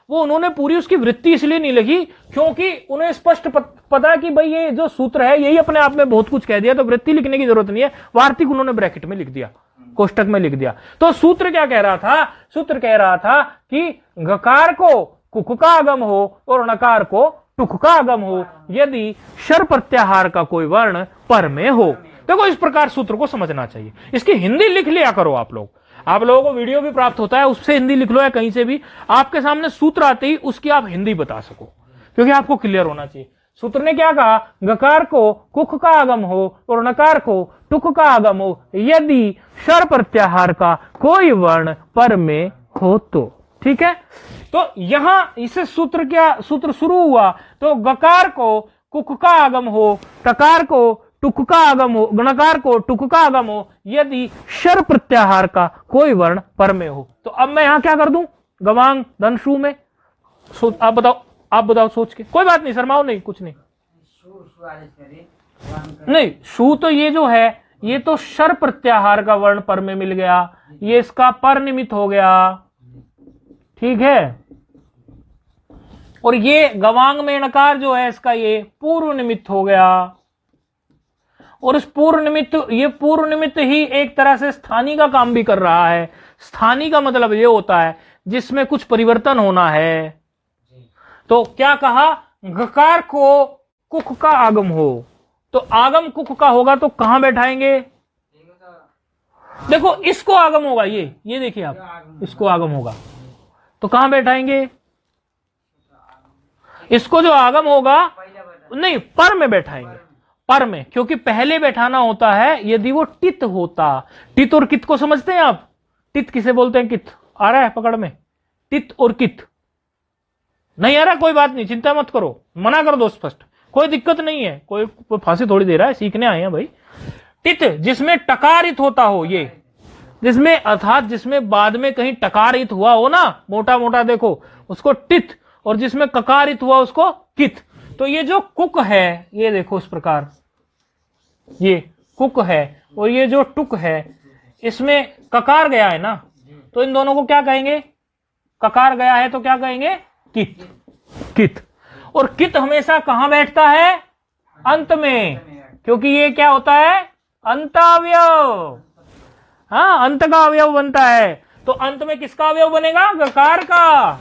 Speaker 1: वो उन्होंने पूरी उसकी वृत्ति इसलिए नहीं लिखी क्योंकि उन्हें स्पष्ट पता कि भाई ये जो सूत्र है यही अपने आप में बहुत कुछ कह दिया, तो वृत्ति लिखने की जरूरत नहीं है। वार्तिक उन्होंने ब्रैकेट में लिख दिया, कोष्टक में लिख दिया। तो सूत्र क्या कह रहा था, सूत्र कह रहा था कि गकार को कुक का आगम हो और नकार को टुक का आगम हो यदि शर प्रत्याहार का कोई वर्ण पर में हो। देखो इस प्रकार सूत्र को समझना चाहिए। इसकी हिंदी लिख लिया करो आप लोग, आप लोगों को वीडियो भी प्राप्त होता है, उससे हिंदी लिख लो या कहीं से भी आपके सामने सूत्र आते ही उसकी आप हिंदी बता सको, क्योंकि आपको क्लियर होना चाहिए। सूत्र ने क्या कहा, गकार को कुक का आगम हो और नकार को टुक का आगम हो यदि शर प्रत्याहार का कोई वर्ण पर में हो तो। ठीक है, तो यहां इसे सूत्र क्या, सूत्र शुरू हुआ तो गकार को कुक का आगम हो, टकार को टुक का आगम हो, गणकार को टुक का आगम हो यदि शर प्रत्याहार का कोई वर्ण पर में हो। तो अब मैं यहां क्या कर दूं, गवांग धन शु में, आप बताओ, आप बताओ सोच के, कोई बात नहीं, शर्माओ नहीं, कुछ नहीं, नहीं शु तो ये जो है ये तो शर प्रत्याहार का वर्ण पर में मिल गया, ये इसका पर निमित्त हो गया। ठीक है, और ये गवांग में णकार जो है इसका ये पूर्व निमित्त हो गया। और इस पूर्व निमित्त ही एक तरह से स्थानी का काम भी कर रहा है। स्थानी का मतलब ये होता है जिसमें कुछ परिवर्तन होना है। तो क्या कहा, गकार को कुक का आगम हो, तो आगम कुक का होगा तो कहां बैठाएंगे, देखो इसको आगम होगा, ये देखिए आप, इसको आगम होगा तो कहां बैठाएंगे, इसको जो आगम होगा नहीं पर में बैठाएंगे, पर में, क्योंकि पहले बैठाना होता है यदि वो टित होता। टित और कित को समझते हैं आप, टित किसे बोलते हैं, कित आ रहा है पकड़ में, टित और कित नहीं आ रहा, कोई बात नहीं, चिंता मत करो, मना कर दो स्पष्ट, कोई दिक्कत नहीं है, कोई फांसी थोड़ी दे रहा है, सीखने आए हैं भाई। टित जिसमें टकारित होता हो, ये जिसमें अर्थात जिसमें बाद में कहीं टकारित हुआ हो ना, मोटा मोटा देखो उसको टित, और जिसमें ककारित हुआ उसको कित। तो ये जो कुक है, ये देखो इस प्रकार, ये कुक है और ये जो टुक है, इसमें ककार गया है ना, तो इन दोनों को क्या कहेंगे, ककार गया है तो क्या कहेंगे, कित, कित। और कित हमेशा कहां बैठता है, अंत में, क्योंकि ये क्या होता है, अंतावयव, हाँ अंत का अवयव बनता है। तो अंत में किसका अवयव बनेगा, गकार का।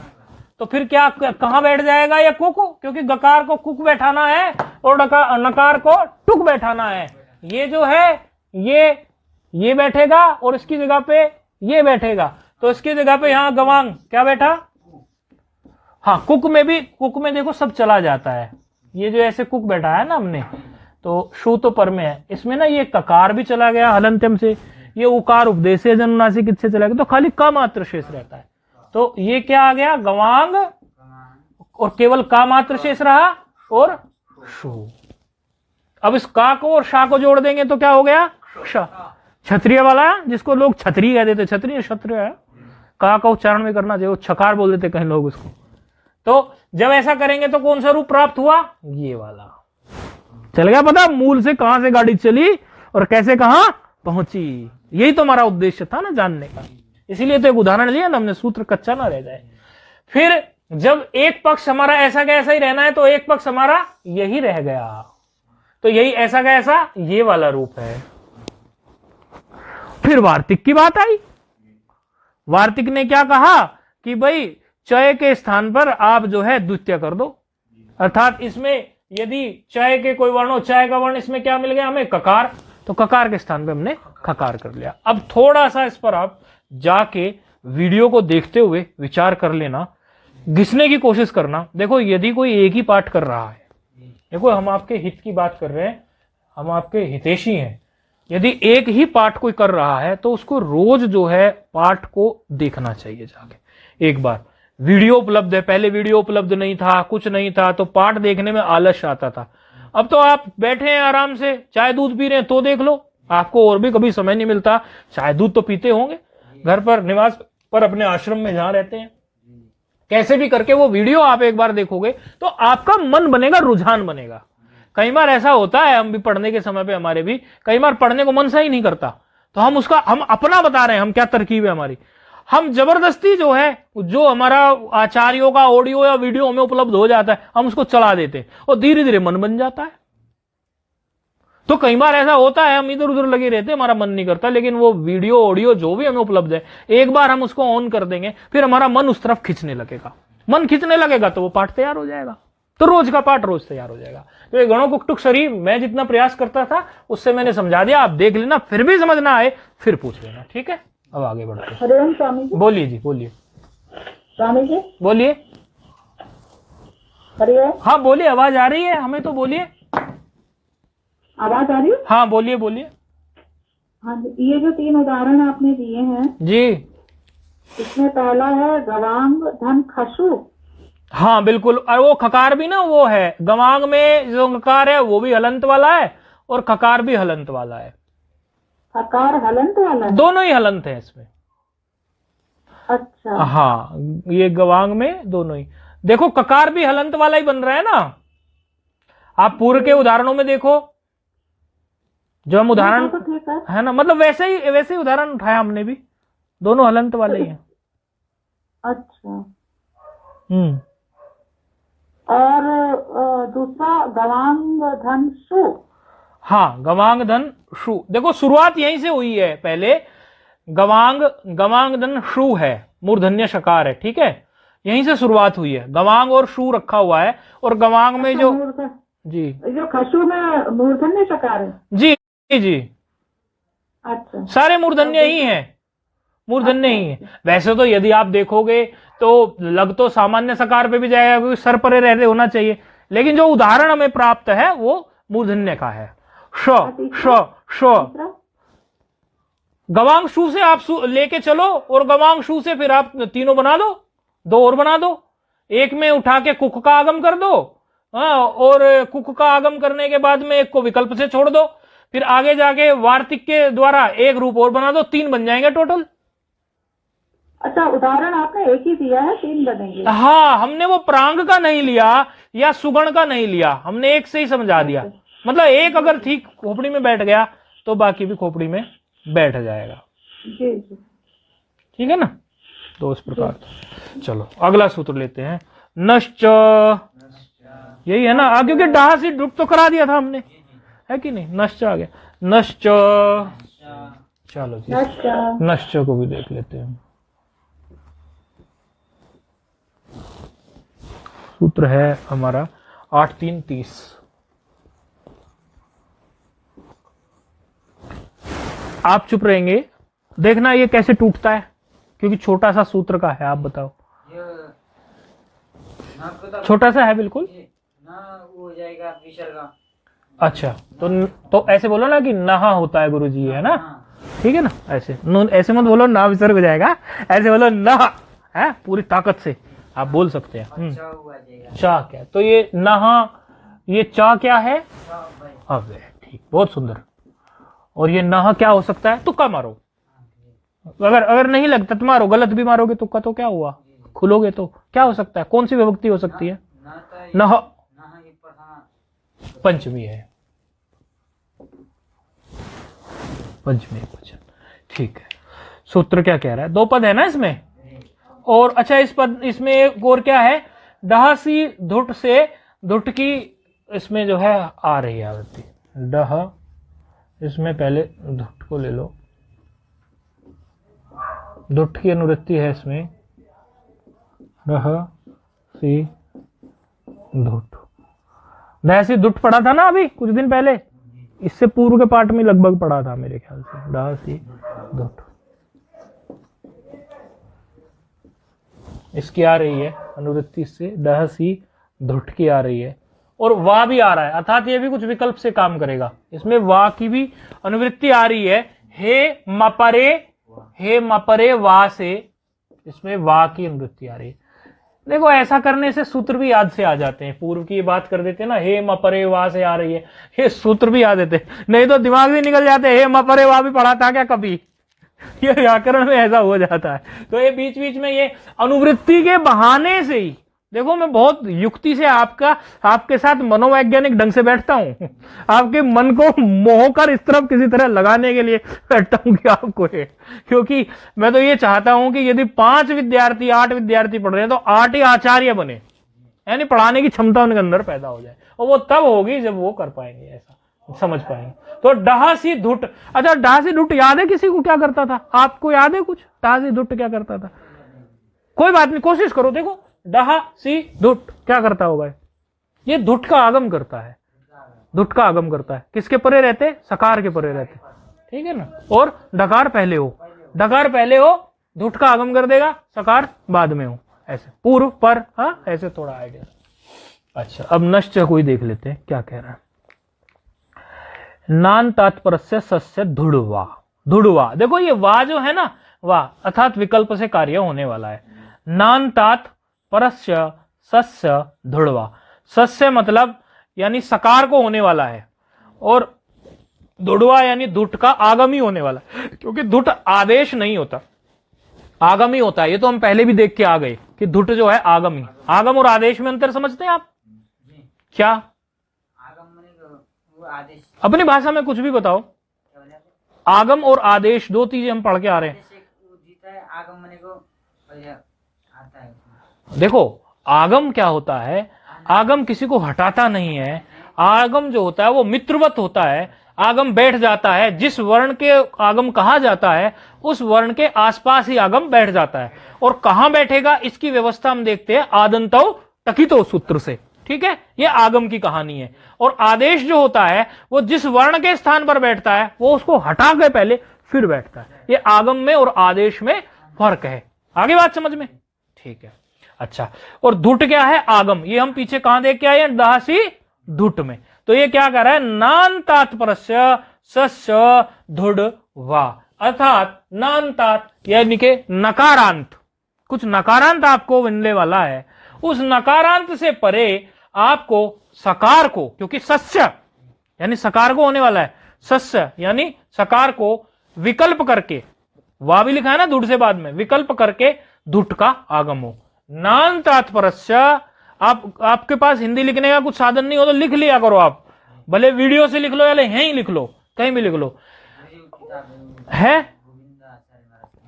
Speaker 1: तो फिर क्या कहां बैठ जाएगा ये कुक, क्योंकि गकार को कुक बैठाना है और नकार को टुक बैठाना है। ये जो है ये बैठेगा और इसकी जगह पे ये बैठेगा, तो इसकी जगह पे यहां गवांग क्या बैठा, हाँ कुक में देखो सब चला जाता है। ये जो ऐसे कुक बैठा है ना हमने, तो शु तो पर में है, इसमें ना ये ककार भी चला गया हलंत्यम से, ये उकार उपदेश जनुनासिक से चला गया, तो खाली का मात्र शेष रहता है। तो ये क्या आ गया, गवांग, और केवल का मात्र शेष रहा और शु। अब इस का को और शा को जोड़ देंगे तो क्या हो गया, श, क्षत्रिय वाला, जिसको लोग छत्री कह देते, क्षत्रिय क्षत्रिय है, का उच्चारण में करना चाहिए, छकार बोल देते कहीं लोग उसको। तो जब ऐसा करेंगे तो कौन सा रूप प्राप्त हुआ, ये वाला। चल गया पता मूल से कहां से गाड़ी चली और कैसे कहां पहुंची, यही तो हमारा उद्देश्य था ना जानने का, इसीलिए तो एक उदाहरण लिया ना हमने, सूत्र कच्चा ना रह जाए। फिर जब एक पक्ष हमारा ऐसा का ऐसा ही रहना है तो एक पक्ष हमारा यही रह गया, तो यही ऐसा का ऐसा ये वाला रूप है। फिर वार्तिक की बात आई, वार्तिक ने क्या कहा कि भाई चय के स्थान पर आप जो है द्वितीय कर दो, अर्थात इसमें यदि चय के कोई वर्ण हो, चय का वर्ण इसमें क्या मिल गया हमें, ककार, तो ककार के स्थान पे हमने खकार कर लिया। अब थोड़ा सा इस पर आप जाके वीडियो को देखते हुए विचार कर लेना, घिसने की कोशिश करना। देखो यदि कोई एक ही पाठ कर रहा है, देखो हम आपके हित की बात कर रहे हैं, हम आपके हितैषी हैं, यदि एक ही पाठ कोई कर रहा है तो उसको रोज जो है पाठ को देखना चाहिए जाके एक बार। वीडियो उपलब्ध है, पहले वीडियो उपलब्ध नहीं था, कुछ नहीं था, तो पाठ देखने में आलस आता था। अब तो आप बैठे हैं आराम से, चाय दूध पी रहे हैं तो देख लो, आपको और भी कभी समय नहीं मिलता, चाय दूध तो पीते होंगे घर पर, निवास पर, अपने आश्रम में जहां रहते हैं, कैसे भी करके वो वीडियो आप एक बार देखोगे तो आपका मन बनेगा, रुझान बनेगा। कई बार ऐसा होता है, हम भी पढ़ने के समय पे हमारे भी कई बार पढ़ने को मन सा ही नहीं करता, तो हम अपना बता रहे हैं, हम क्या तरकीब है हमारी, हम जबरदस्ती जो है, जो हमारा आचार्यों का ऑडियो या वीडियो हमें उपलब्ध हो जाता है, हम उसको चला देते हैं और धीरे धीरे मन बन जाता है। तो कई बार ऐसा होता है, हम इधर उधर लगे रहते हैं, हमारा मन नहीं करता, लेकिन वो वीडियो ऑडियो जो भी हमें उपलब्ध है, एक बार हम उसको ऑन कर देंगे, फिर हमारा मन उस तरफ खींचने लगेगा, मन खींचने लगेगा तो वो पाठ तैयार हो जाएगा, तो रोज का पाठ रोज तैयार हो जाएगा। तो ये गणों कुक्टुक शरीर मैं जितना प्रयास करता था उससे मैंने समझा दिया, आप देख लेना, फिर भी समझ ना आए फिर पूछ लेना, ठीक है। अब आगे बढ़ते हैं।
Speaker 2: हरिओम स्वामी जी।
Speaker 1: बोलिए जी, बोलिए
Speaker 2: स्वामी जी
Speaker 1: बोलिए।
Speaker 2: हरिओम।
Speaker 1: हाँ बोलिए, आवाज आ रही है हमें तो, बोलिए।
Speaker 2: आवाज आ रही है?
Speaker 1: हाँ बोलिए बोलिए।
Speaker 2: हाँ जी, ये जो 3 उदाहरण आपने दिए हैं
Speaker 1: जी,
Speaker 2: इसमें पहला है गवांग धन खसु।
Speaker 1: हाँ बिल्कुल, और वो खकार भी ना वो है, गवांग में जो खकार है वो भी हलंत वाला है और खकार भी हलंत वाला है,
Speaker 2: खकार हलंत वाला है?
Speaker 1: दोनों ही हलंत है इसमें।
Speaker 2: अच्छा
Speaker 1: हाँ, ये गवांग में दोनों ही, देखो ककार भी हलंत वाला ही बन रहा है ना, आप पूर्व के उदाहरणों में देखो, जो हम उदाहरण
Speaker 2: तो ठीक
Speaker 1: है ना, मतलब वैसे ही उदाहरण उठाया हमने भी, दोनों हलंत वाले ही हैं।
Speaker 2: अच्छा और दूसरा गवांग धन शु।
Speaker 1: हाँ, गवांग धन शु। देखो शुरुआत यहीं से हुई है। पहले गवांग धन शु है, मूर्धन्य शकार है, ठीक है, यहीं से शुरुआत हुई है। गवांग और शु रखा हुआ है, और गवांग में जो जी
Speaker 2: जो खशु में मूर्धन्य शकार है।
Speaker 1: जी जी,
Speaker 2: अच्छा,
Speaker 1: सारे मूर्धन्य ही हैं, मूर्धन्य ही है। वैसे तो यदि आप देखोगे तो लग तो सामान्य सकार पे भी जाएगा, क्योंकि सर परे रहते होना चाहिए, लेकिन जो उदाहरण हमें प्राप्त है वो मूर्धन्य का है। श श श। गवांग शू से आप लेके चलो, और गवांग शू से फिर आप तीनों बना दो, दो और बना दो। एक में उठा के कुक का आगम कर दो, और कुक का आगम करने के बाद में एक को विकल्प से छोड़ दो, फिर आगे जाके वार्तिक के द्वारा एक रूप और बना दो, तीन बन जाएंगे टोटल।
Speaker 2: अच्छा, उदाहरण आपने एक ही दिया है, तीन बनेंगे।
Speaker 1: हाँ, हमने वो प्रांग का नहीं लिया या सुगण का नहीं लिया, हमने एक से ही समझा दिया। मतलब एक अगर ठीक खोपड़ी में बैठ गया तो बाकी भी खोपड़ी में बैठ जाएगा।
Speaker 2: जी जी,
Speaker 1: ठीक है ना। तो इस प्रकार। चलो अगला सूत्र लेते हैं। नश्च, यही है ना, क्योंकि डाह से डुट तो करा दिया था हमने, है कि नहीं। नश्च आ गया, नश्च। चलो जी, नश्च को भी देख लेते हैं। सूत्र है हमारा 8-3-30। आप चुप रहेंगे, देखना ये कैसे टूटता है, क्योंकि छोटा सा सूत्र का है। आप बताओ। छोटा सा है बिल्कुल
Speaker 3: ना, वो हो जाएगा विसर्ग।
Speaker 1: अच्छा, तो ऐसे बोलो ना कि नहा होता है गुरुजी, है ना, ठीक है ना। ऐसे ऐसे मत बोलो ना विसर्ग हो जाएगा, ऐसे बोलो नहा है, पूरी ताकत से आप बोल सकते हैं। चा क्या, तो ये नहा, ये चा क्या है, अव्यय। ठीक, बहुत सुंदर। और ये नहा क्या हो सकता है, तुक्का मारो। अगर नहीं लगता तो मारो, गलत भी मारोगे तुक्का तो क्या हुआ, खुलोगे तो क्या हो सकता है, कौन सी विभक्ति हो सकती है। नह पंचमी है, पंचमी वचन। ठीक है। सूत्र क्या कह रहा है, दो पद है ना इसमें। और अच्छा, इस पद इसमें एक और क्या है, डह सी धुट से धुट की इसमें जो है आ रही है आवृत्ति। डह, इसमें पहले धुट को ले लो, धुट की अनुवृत्ति है इसमें, डह सी धुट। डह सी धुट पढ़ा था ना अभी कुछ दिन पहले, इससे पूर्व के पाठ में लगभग पढ़ा था मेरे ख्याल से। डह सी धुट इसकी आ रही है अनुवृत्ति से, डह सी धुट की आ रही है, और वा भी आ रहा है, अर्थात ये भी कुछ विकल्प से काम करेगा। इसमें वा की भी अनुवृत्ति आ रही है, हे मपरे वा से, इसमें वा की अनुवृत्ति आ रही है। देखो ऐसा करने से सूत्र भी याद से आ जाते हैं। पूर्व की बात कर देते हैं ना, हे मपरे वा से आ रही है, ये सूत्र भी याद देते, नहीं तो दिमाग भी निकल जाते। हे मपरे वा भी पढ़ा था क्या कभी, ये व्याकरण में ऐसा हो जाता है। तो ये बीच बीच में ये अनुवृत्ति के बहाने से ही, देखो मैं बहुत युक्ति से आपके साथ मनोवैज्ञानिक ढंग से बैठता हूं, आपके मन को मोह कर इस तरफ किसी तरह लगाने के लिए बैठता हूं कि आपको ये, क्योंकि मैं तो ये चाहता हूं कि यदि 5 विद्यार्थी 8 विद्यार्थी पढ़ रहे हैं तो 8 ही आचार्य बने, यानी पढ़ाने की क्षमता उनके अंदर पैदा हो जाए, और वो तब होगी जब वो कर पाएंगे, ऐसा समझ पाएंगे। तो डहा सी धुट, अच्छा डहा सी धुट याद है किसी को क्या करता था, आपको याद है कुछ, डहा सी धुट क्या करता था। कोई बात नहीं, कोशिश करो, देखो डहा सी धुट क्या करता होगा। ये धुट का आगम करता है, धुट का आगम करता है, किसके परे रहते, सकार के परे रहते, ठीक है ना। और डकार पहले हो, डकार पहले हो, धुट का आगम कर देगा, सकार बाद में हो, ऐसे पूर्व पर, हाँ ऐसे थोड़ा आइडिया। अच्छा, अब नश्च कोई देख लेते हैं क्या कह रहा है। नान तात्पर्य सस्य धुड़वा, धुड़वा, देखो ये वा जो है ना, वा अर्थात विकल्प से कार्य होने वाला है। नान तात परस्य सस्य धुड़वा, सस्य मतलब यानी सकार को होने वाला है, और धुड़वा यानी धुट का आगम ही होने वाला है, क्योंकि धुट आदेश नहीं होता, आगम ही होता है। ये तो हम पहले भी देख के आ गए कि धुट जो है आगम ही, आगम और आदेश में अंतर समझते हैं आप क्या।
Speaker 3: आदेश
Speaker 1: अपनी भाषा में कुछ भी बताओ, आगम और आदेश दो चीजें हम पढ़ के आ रहे हैं।
Speaker 3: आगम मने को आता है।
Speaker 1: देखो आगम क्या होता है, आगम किसी को हटाता नहीं है। आगम जो होता है वो मित्रवत होता है। आगम बैठ जाता है, जिस वर्ण के आगम कहा जाता है उस वर्ण के आसपास ही आगम बैठ जाता है। और कहां बैठेगा इसकी व्यवस्था हम देखते हैं आदंतो टकितो सूत्र से। ठीक है, ये आगम की कहानी है। और आदेश जो होता है वो जिस वर्ण के स्थान पर बैठता है वो उसको हटा के पहले फिर बैठता है। ये आगम में और आदेश में फर्क है। आगे बात समझ में? ठीक है। अच्छा, और धुट क्या है? आगम। ये हम पीछे कहां देख के आए हैं? दहासी धुट में। तो ये क्या कर रहा है? नान्तात्परस्य सस्य धुड वा, अर्थात नान्तात यानी के नकारांत, कुछ नकारांत आपको मिलने वाला है। उस नकारांत से परे आपको सकार को, क्योंकि सस्य यानी सकार को होने वाला है, सस्य यानी सकार को विकल्प करके, वा भी लिखा है ना धुट से बाद में, विकल्प करके धुट का आगम हो। नान्तात्परस्य, आपके पास हिंदी लिखने का कुछ साधन नहीं हो तो लिख लिया करो आप, भले वीडियो से लिख लो या यहीं लिख लो, कहीं भी लिख लो।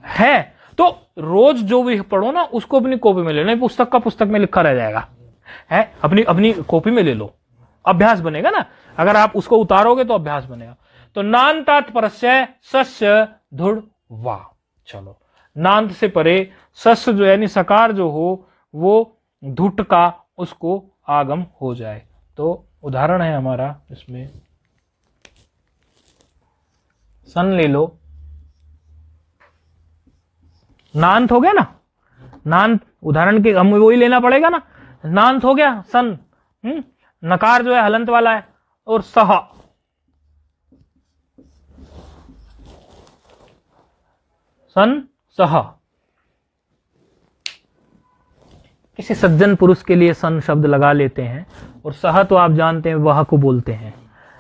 Speaker 1: है तो रोज जो भी पढ़ो ना उसको अपनी कॉपी में ले लो, नहीं पुस्तक का पुस्तक में लिखा रह जाएगा, है अपनी अपनी कॉपी में ले लो, अभ्यास बनेगा ना। अगर आप उसको उतारोगे तो अभ्यास बनेगा। तो नान्तात्परस्य सस्य धुड वा। चलो, नान्त से परे सस्य जो यानी सकार जो हो वो धुट का उसको आगम हो जाए। तो उदाहरण है हमारा इसमें, सन ले लो, नान्त हो गया ना, नान्त उदाहरण के हम वही लेना पड़ेगा ना, नान्त हो गया सन, नकार जो है हलंत वाला है, और सह, सन सह। किसी सज्जन पुरुष के लिए सन शब्द लगा लेते हैं, और सह तो आप जानते हैं वह को बोलते हैं।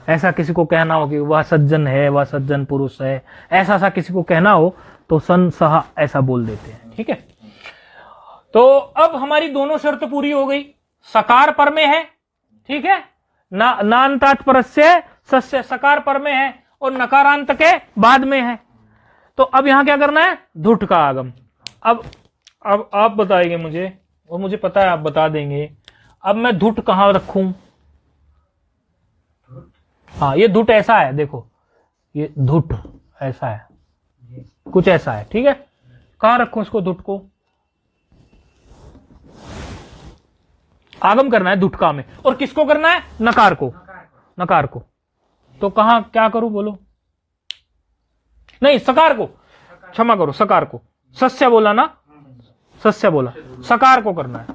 Speaker 1: ऐसा किसी को कहना हो कि वह सज्जन है, वह सज्जन पुरुष है, ऐसा किसी को कहना हो तो सन सह ऐसा बोल देते हैं। ठीक है, तो अब हमारी दोनों शर्त पूरी हो गई। सकार पर में है, ठीक है, नान्तात्परस्य सस्य सकार पर में है और नकारांत के बाद में है। तो अब यहां क्या करना है? धुट का आगम। अब आप बताएंगे मुझे, और मुझे पता है आप बता देंगे। अब मैं धुट कहां रखूं? हाँ, ये धुट ऐसा है, देखो ये धुट ऐसा है, कुछ ऐसा है। ठीक है, कहां रखूं इसको? धुट को आगम करना है धुटका में, और किसको करना है? नकार को, नकार को। तो कहां क्या करूं बोलो? नहीं, सकार को, क्षमा करो, सकार को। सस्य बोला ना, सस्य बोला, सकार को करना है।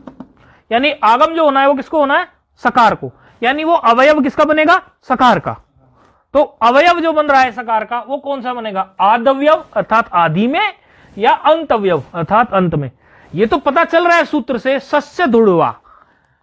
Speaker 1: यानी आगम जो होना है वो किसको होना है? सकार को। यानी वो अवयव किसका बनेगा? सकार का। तो अवयव जो बन रहा है सकार का वो कौन सा बनेगा? आदव्यव अर्थात आदि में, या अंतव्यव अर्थात अंत में। ये तो पता चल रहा है सूत्र से, सस्य धुड़वा,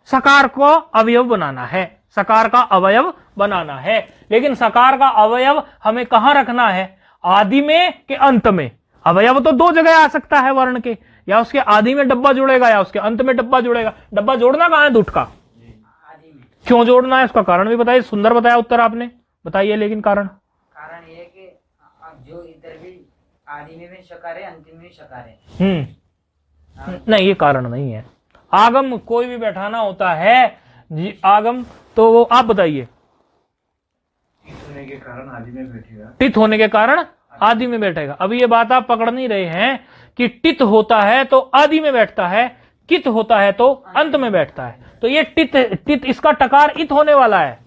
Speaker 1: सकार को अवयव बनाना है, सकार का अवयव बनाना है। लेकिन सकार का अवयव हमें कहां रखना है? आदि में कि अंत में? अवयव तो दो जगह आ सकता है वर्ण के, या उसके आदि में डब्बा जुड़ेगा या उसके अंत में डब्बा जुड़ेगा। डब्बा जोड़ना कहां है? धुट का। क्यों जोड़ना है उसका कारण भी बताइए। सुंदर बताया उत्तर आपने, बताइए लेकिन कारण
Speaker 3: ये कि जो इधर भी आदि में भी शकार है, अंतिम में भी शकार है।
Speaker 1: नहीं, ये कारण नहीं है। आगम कोई भी बैठाना होता है जी, आगम तो वो आप बताइए।
Speaker 4: टित होने के कारण आदि में बैठेगा,
Speaker 1: टित होने के कारण आदि में बैठेगा। अभी ये बात आप पकड़ नहीं रहे हैं कि टित होता है तो आदि में बैठता है, कित होता है तो अंत में बैठता है। तो ये टित इसका टकार इत होने वाला है।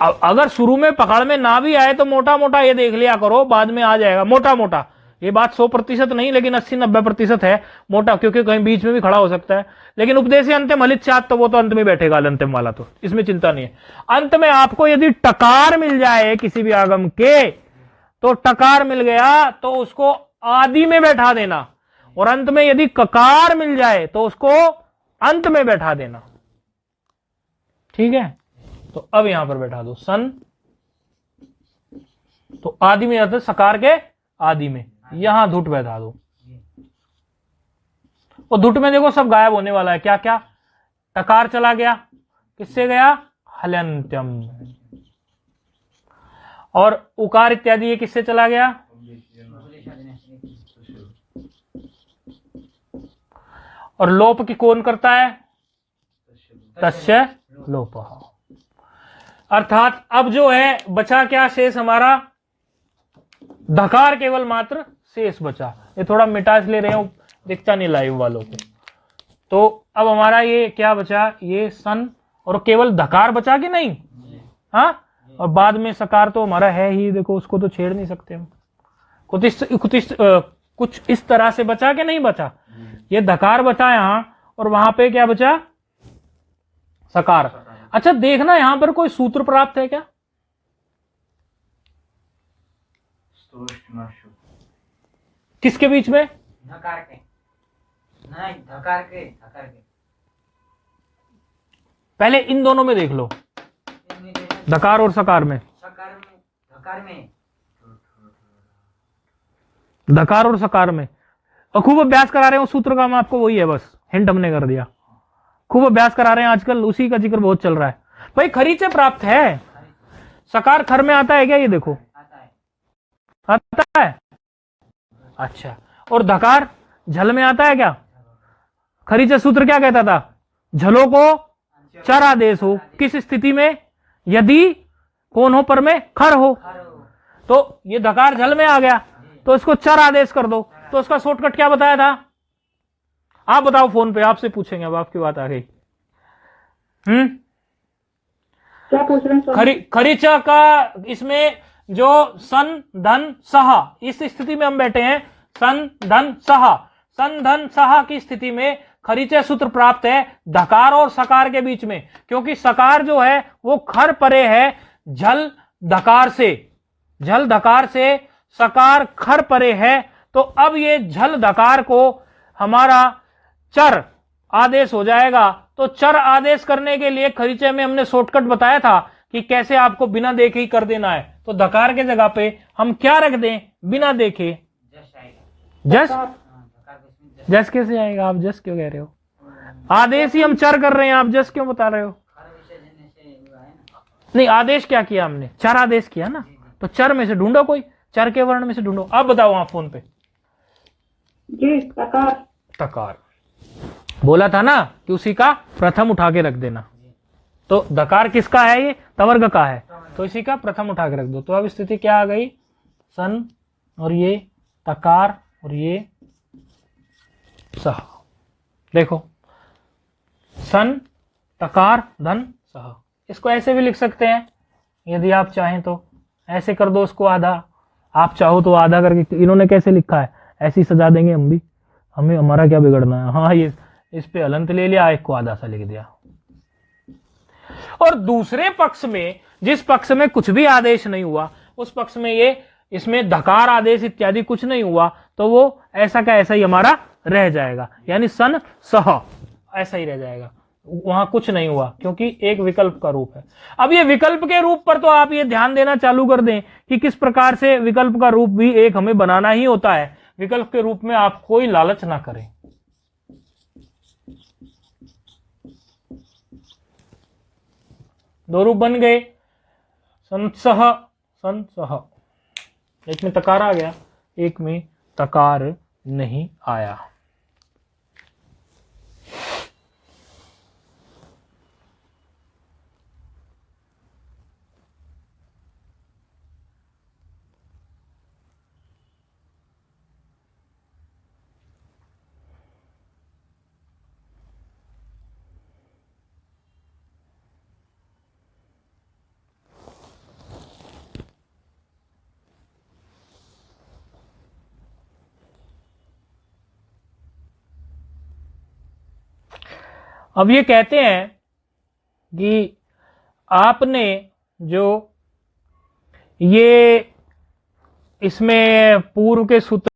Speaker 1: अगर शुरू में पकड़ में ना भी आए तो मोटा मोटा ये देख लिया करो, बाद में आ जाएगा मोटा मोटा। ये बात 100% नहीं, लेकिन 80-90% है मोटा, क्योंकि कहीं बीच में भी खड़ा हो सकता है। लेकिन उपदेश अंतिम हलित चात तो वो तो अंत में बैठेगा, अंतिम वाला, तो इसमें चिंता नहीं है। अंत में आपको यदि टकार मिल जाए किसी भी आगम के, तो टकार मिल गया तो उसको आदि में बैठा देना, और अंत में यदि ककार मिल जाए तो उसको अंत में बैठा देना। ठीक है, तो अब यहां पर बैठा दो सन, तो आदि में आता है सकार के आदि में, यहां धुट बैठा दो। और धुट में देखो सब गायब होने वाला है। क्या क्या? टकार चला गया, किससे गया? हलंत्यम। और उकार इत्यादि ये किससे चला गया? और लोप की कौन करता है? तस्य लोपः। अर्थात अब जो है बचा क्या शेष हमारा, धकार केवल मात्र शेष बचा। ये थोड़ा मिटा ले रहे हो, दिखता नहीं लाइव वालों को। तो अब हमारा ये क्या बचा, ये सन और केवल धकार बचा कि नहीं, हाँ, और बाद में सकार तो हमारा है ही, देखो उसको तो छेड़ नहीं सकते हम। कुछ इस तरह से बचा कि नहीं बचा, ये धकार बचा यहां और वहां पे क्या बचा, सकार। अच्छा देखना यहां पर कोई सूत्र प्राप्त है क्या, किसके बीच में,
Speaker 3: धकार के, नहीं धकार के, धकार के।
Speaker 1: पहले इन दोनों में देख लो,
Speaker 3: इनमें देखो,
Speaker 1: धकार और सकार में,
Speaker 3: सकार में, धकार में,
Speaker 1: धकार और सकार में। और खूब अभ्यास करा रहे हो सूत्र का, हम आपको वही है, बस हिंट हमने कर दिया। खूब अभ्यास करा रहे हैं आजकल, उसी का जिक्र बहुत चल रहा है भाई। खरीचे प्राप्त है, सकार खर में आता है क्या, ये देखो
Speaker 3: आता है,
Speaker 1: आता है, अच्छा। और धकार झल में आता है क्या, खरीचे सूत्र क्या कहता था, झलों को चर आदेश हो, किस स्थिति में, यदि कौन हो पर में खर हो। तो ये धकार झल में आ गया तो इसको चर आदेश कर दो। तो उसका शॉर्टकट क्या बताया था, आप बताओ फोन पे, आपसे पूछेंगे, अब आपकी बात आ गई।
Speaker 2: क्या पूछ रहे हैं?
Speaker 1: खरीचा का इसमें जो सन धन सहा, इस स्थिति में हम बैठे हैं, सन धन सहा, सन धन सहा की स्थिति में खरीचे सूत्र प्राप्त है धकार और सकार के बीच में, क्योंकि सकार जो है वो खर परे है झल धकार से, झल धकार से सकार खर परे है। तो अब ये झल धकार को हमारा चर आदेश हो जाएगा। तो चर आदेश करने के लिए खरीचे में हमने शॉर्टकट बताया था कि कैसे आपको बिना देखे ही कर देना है। तो धकार के जगह पे हम क्या रख दें, बिना देखे,
Speaker 3: जश आएगा,
Speaker 1: जस। जस कैसे आएगा, आप जस क्यों कह रहे हो, आदेश ही हम चर कर रहे हैं, आप जस क्यों बता रहे हो। नहीं, आदेश क्या किया हमने, चर आदेश किया ना, तो चर में से ढूंढो, कोई चर के वर्ण में से ढूंढो। अब बताओ आप फोन पे,
Speaker 2: जी तकार,
Speaker 1: तकार बोला था ना कि उसी का प्रथम उठा के रख देना। तो धकार किसका है, ये तवर्ग का है, तो इसी का प्रथम उठा के रख दो। तो अब स्थिति क्या आ गई, सन और ये तकार और ये सह। देखो सन तकार धन सह, इसको ऐसे भी लिख सकते हैं यदि आप चाहें तो, ऐसे कर दो उसको आधा, आप चाहो तो आधा करके। इन्होंने कैसे लिखा है ऐसे ही सजा देंगे हम भी, हमें हमारा क्या बिगड़ना है। हाँ, ये इस पे हलंत ले लिया, एक को आधा सा लिख दिया। और दूसरे पक्ष में, जिस पक्ष में कुछ भी आदेश नहीं हुआ, उस पक्ष में ये इसमें धकार आदेश इत्यादि कुछ नहीं हुआ, तो वो ऐसा का ऐसा ही हमारा रह जाएगा, यानी सन सह ऐसा ही रह जाएगा, वहां कुछ नहीं हुआ, क्योंकि एक विकल्प का रूप है। अब ये विकल्प के रूप पर तो आप ये ध्यान देना चालू कर दें कि किस प्रकार से विकल्प का रूप भी एक हमें बनाना ही होता है। विकल्प के रूप में आप कोई लालच ना करें। दो रूप बन गए, संसह, संसह, एक में तकार आ गया, एक में तकार नहीं आया। अब ये कहते हैं कि आपने जो ये इसमें पूर्व के सूत्र